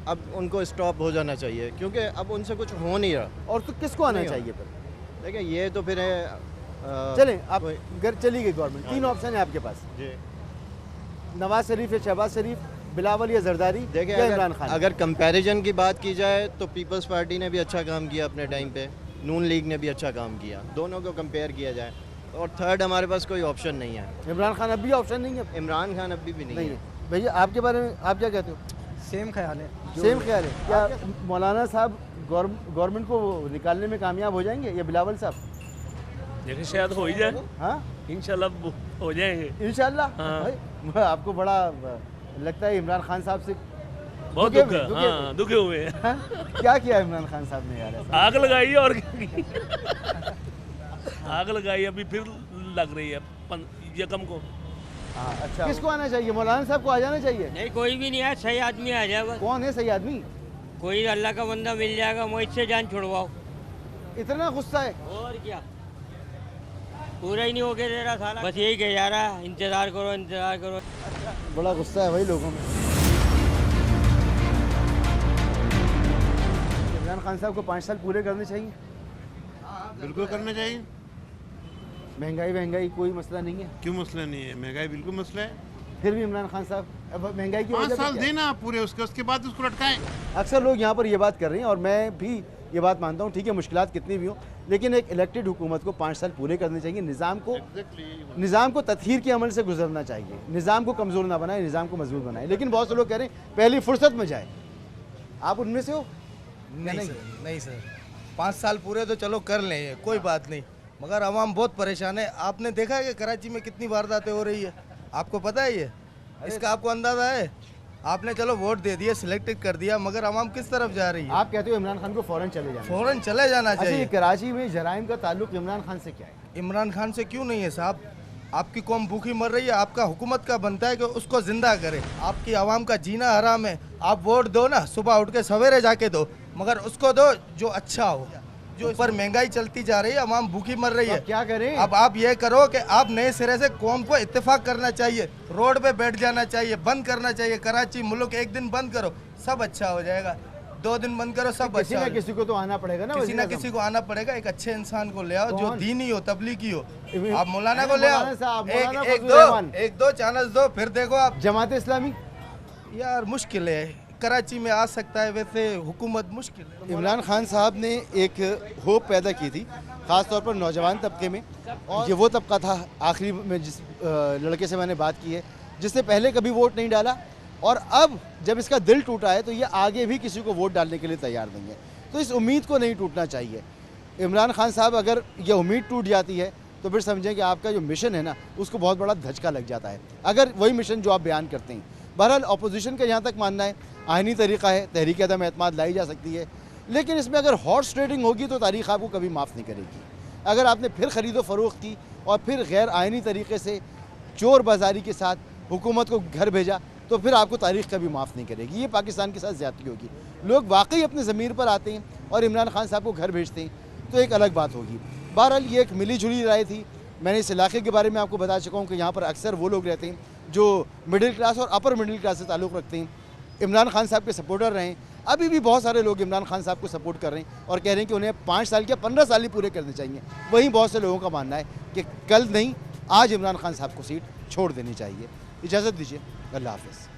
अब उनको स्टॉप हो जाना चाहिए क्योंकि अब उनसे कुछ हो नहीं रहा। और तो किसको आना चाहिए फिर? देखिए, ये तो फिर चलें, आप घर चली गई गवर्नमेंट, 3 ऑप्शन है आपके पास जी, नवाज शरीफ या शहबाज शरीफ, बिलावल या जरदारी, देखिए इमरान खान। अगर कंपैरिजन की बात की जाए तो पीपल्स पार्टी ने भी अच्छा काम किया अपने टाइम पे, नून लीग ने भी अच्छा काम किया, दोनों को कंपेयर किया जाए, और थर्ड हमारे पास कोई ऑप्शन नहीं है। इमरान खान अभी ऑप्शन नहीं है? इमरान खान अभी भी नहीं है। भैया, आपके बारे में आप क्या कहते हो? सेम ख्याल है। सेम ख्याल है। क्या मौलाना साहब गवर्नमेंट को निकालने में कामयाब हो जाएंगे या बिलावल साहब? देखिए, शायद हो ही जाए। हाँ, इंशाल्लाह हो जाएंगे। इंशाल्लाह। हाँ। भाई, आपको बड़ा लगता है इमरान खान साहब से बहुत दुख है, हाँ दुखे हुए हैं। क्या किया इमरान खान साहब ने यार ऐसा? आग लगाई है और क्या की? आग लगाई, अभी फिर लग रही है यकम को। अच्छा, किसको आना चाहिए? मौलाना साहब को आ जाना चाहिए? नहीं, कोई भी नहीं है, सही आदमी आ जाए बस। कौन है सही आदमी? कोई अल्लाह का बंदा मिल जाएगा, मुझ से जान छुड़वाओ। इतना गुस्सा है? और क्या, पूरा ही नहीं होके दे रहा साला, बस यही कह जा रहा है इंतजार करो इंतजार करो। बड़ा गुस्सा है भाई लोगों में। इमरान खान साहब को 5 साल पूरे करने चाहिए? बिल्कुल करना चाहिए। महंगाई कोई मसला नहीं है? क्यों मसला नहीं है, महंगाई बिल्कुल मसला है। फिर भी इमरान खान साहब अब महंगाई की 5 साल देना पूरे, उसके बाद उसको लटकाएं। अक्सर लोग यहाँ पर ये बात कर रहे हैं और मैं भी ये बात मानता हूँ, ठीक है मुश्किलात कितनी भी हो, लेकिन एक इलेक्टेड हुकूमत को 5 साल पूरे करने चाहिए। निज़ाम को तत्हीर के अमल से गुजरना चाहिए, निज़ाम को कमज़ोर ना बनाए, निज़ाम को मजबूत बनाए। लेकिन बहुत से लोग कह रहे हैं पहली फुर्सत में जाए, आप उनमें से हो? नहीं सर, 5 साल पूरे तो चलो कर लें, कोई बात नहीं, मगर आवाम बहुत परेशान है। आपने देखा है कि कराची में कितनी वारदातें हो रही है, आपको पता है ये? इसका आपको अंदाजा है? आपने चलो वोट दे दिया, सिलेक्टेड कर दिया, मगर आवाम किस तरफ जा रही है? आप कहते हो इमरान खान को फौरन चले जाना चाहिए। कराची में जराइम का ताल्लुक इमरान खान से क्या है? इमरान खान से क्यों नहीं है साहब? आपकी कौम भूखी मर रही है, आपका हुकूमत का बनता है कि उसको जिंदा करे। आपकी आवाम का जीना हराम है, आप वोट दो ना, सुबह उठ के सवेरे जाके दो, मगर उसको दो जो अच्छा हो। जो ऊपर महंगाई चलती जा रही है, आवाम भूखी मर रही है, क्या करें? अब आप ये करो कि आप नए सिरे से कौम को इत्तेफाक करना चाहिए, रोड पे बैठ जाना चाहिए, बंद करना चाहिए। कराची मुल्क एक दिन बंद करो, सब अच्छा हो जाएगा। 2 दिन बंद करो, सब अच्छा। किसी ना किसी को तो आना पड़ेगा ना, किसी ना किसी को आना पड़ेगा। एक अच्छे इंसान को ले आओ जो दीनी हो, तबलीगी हो। आप मौलाना को ले आओ, एक दो चांस दो, फिर देखो आप। जमात इस्लामी यार मुश्किल है, कराची में आ सकता है, वैसे हुकूमत मुश्किल है। इमरान खान साहब ने एक होप पैदा की थी, ख़ास तौर पर नौजवान तबके में, और ये वो तबका था आखिरी में जिस लड़के से मैंने बात की है, जिसने पहले कभी वोट नहीं डाला, और अब जब इसका दिल टूटा है तो ये आगे भी किसी को वोट डालने के लिए तैयार नहीं है। तो इस उम्मीद को नहीं टूटना चाहिए। इमरान खान साहब, अगर ये उम्मीद टूट जाती है तो फिर समझें कि आपका जो मिशन है ना, उसको बहुत बड़ा धचका लग जाता है, अगर वही मिशन जो आप बयान करते हैं। बहरहाल अपोजिशन का यहाँ तक मानना है आइनी तरीक़ा है, तहरीक अदम एतमाद लाई जा सकती है, लेकिन इसमें अगर हॉर्स ट्रेडिंग होगी तो तारीख़ आपको कभी माफ़ नहीं करेगी। अगर आपने फिर ख़रीदो फ़रोख्त की और फिर गैर आइनी तरीके से चोर बाजारी के साथ हुकूमत को घर भेजा, तो फिर आपको तारीख़ कभी माफ़ नहीं करेगी। ये पाकिस्तान के साथ ज़्यादती होगी। लोग वाकई अपने ज़मीर पर आते हैं और इमरान खान साहब को घर भेजते हैं तो एक अलग बात होगी। बहरहाल ये एक मिली जुली राय थी। मैंने इस इलाके के बारे में आपको बता चुका हूँ कि यहाँ पर अक्सर वो लोग रहते हैं जो मिडिल क्लास और अपर मिडिल क्लास से ताल्लुक़ रखते हैं, इमरान खान साहब के सपोर्टर रहे हैं। अभी भी बहुत सारे लोग इमरान खान साहब को सपोर्ट कर रहे हैं और कह रहे हैं कि उन्हें 5 साल या 15 साल ही पूरे करने चाहिए। वहीं बहुत से लोगों का मानना है कि कल नहीं आज इमरान खान साहब को सीट छोड़ देनी चाहिए। इजाज़त दीजिए, अल्लाह हाफ़िज़।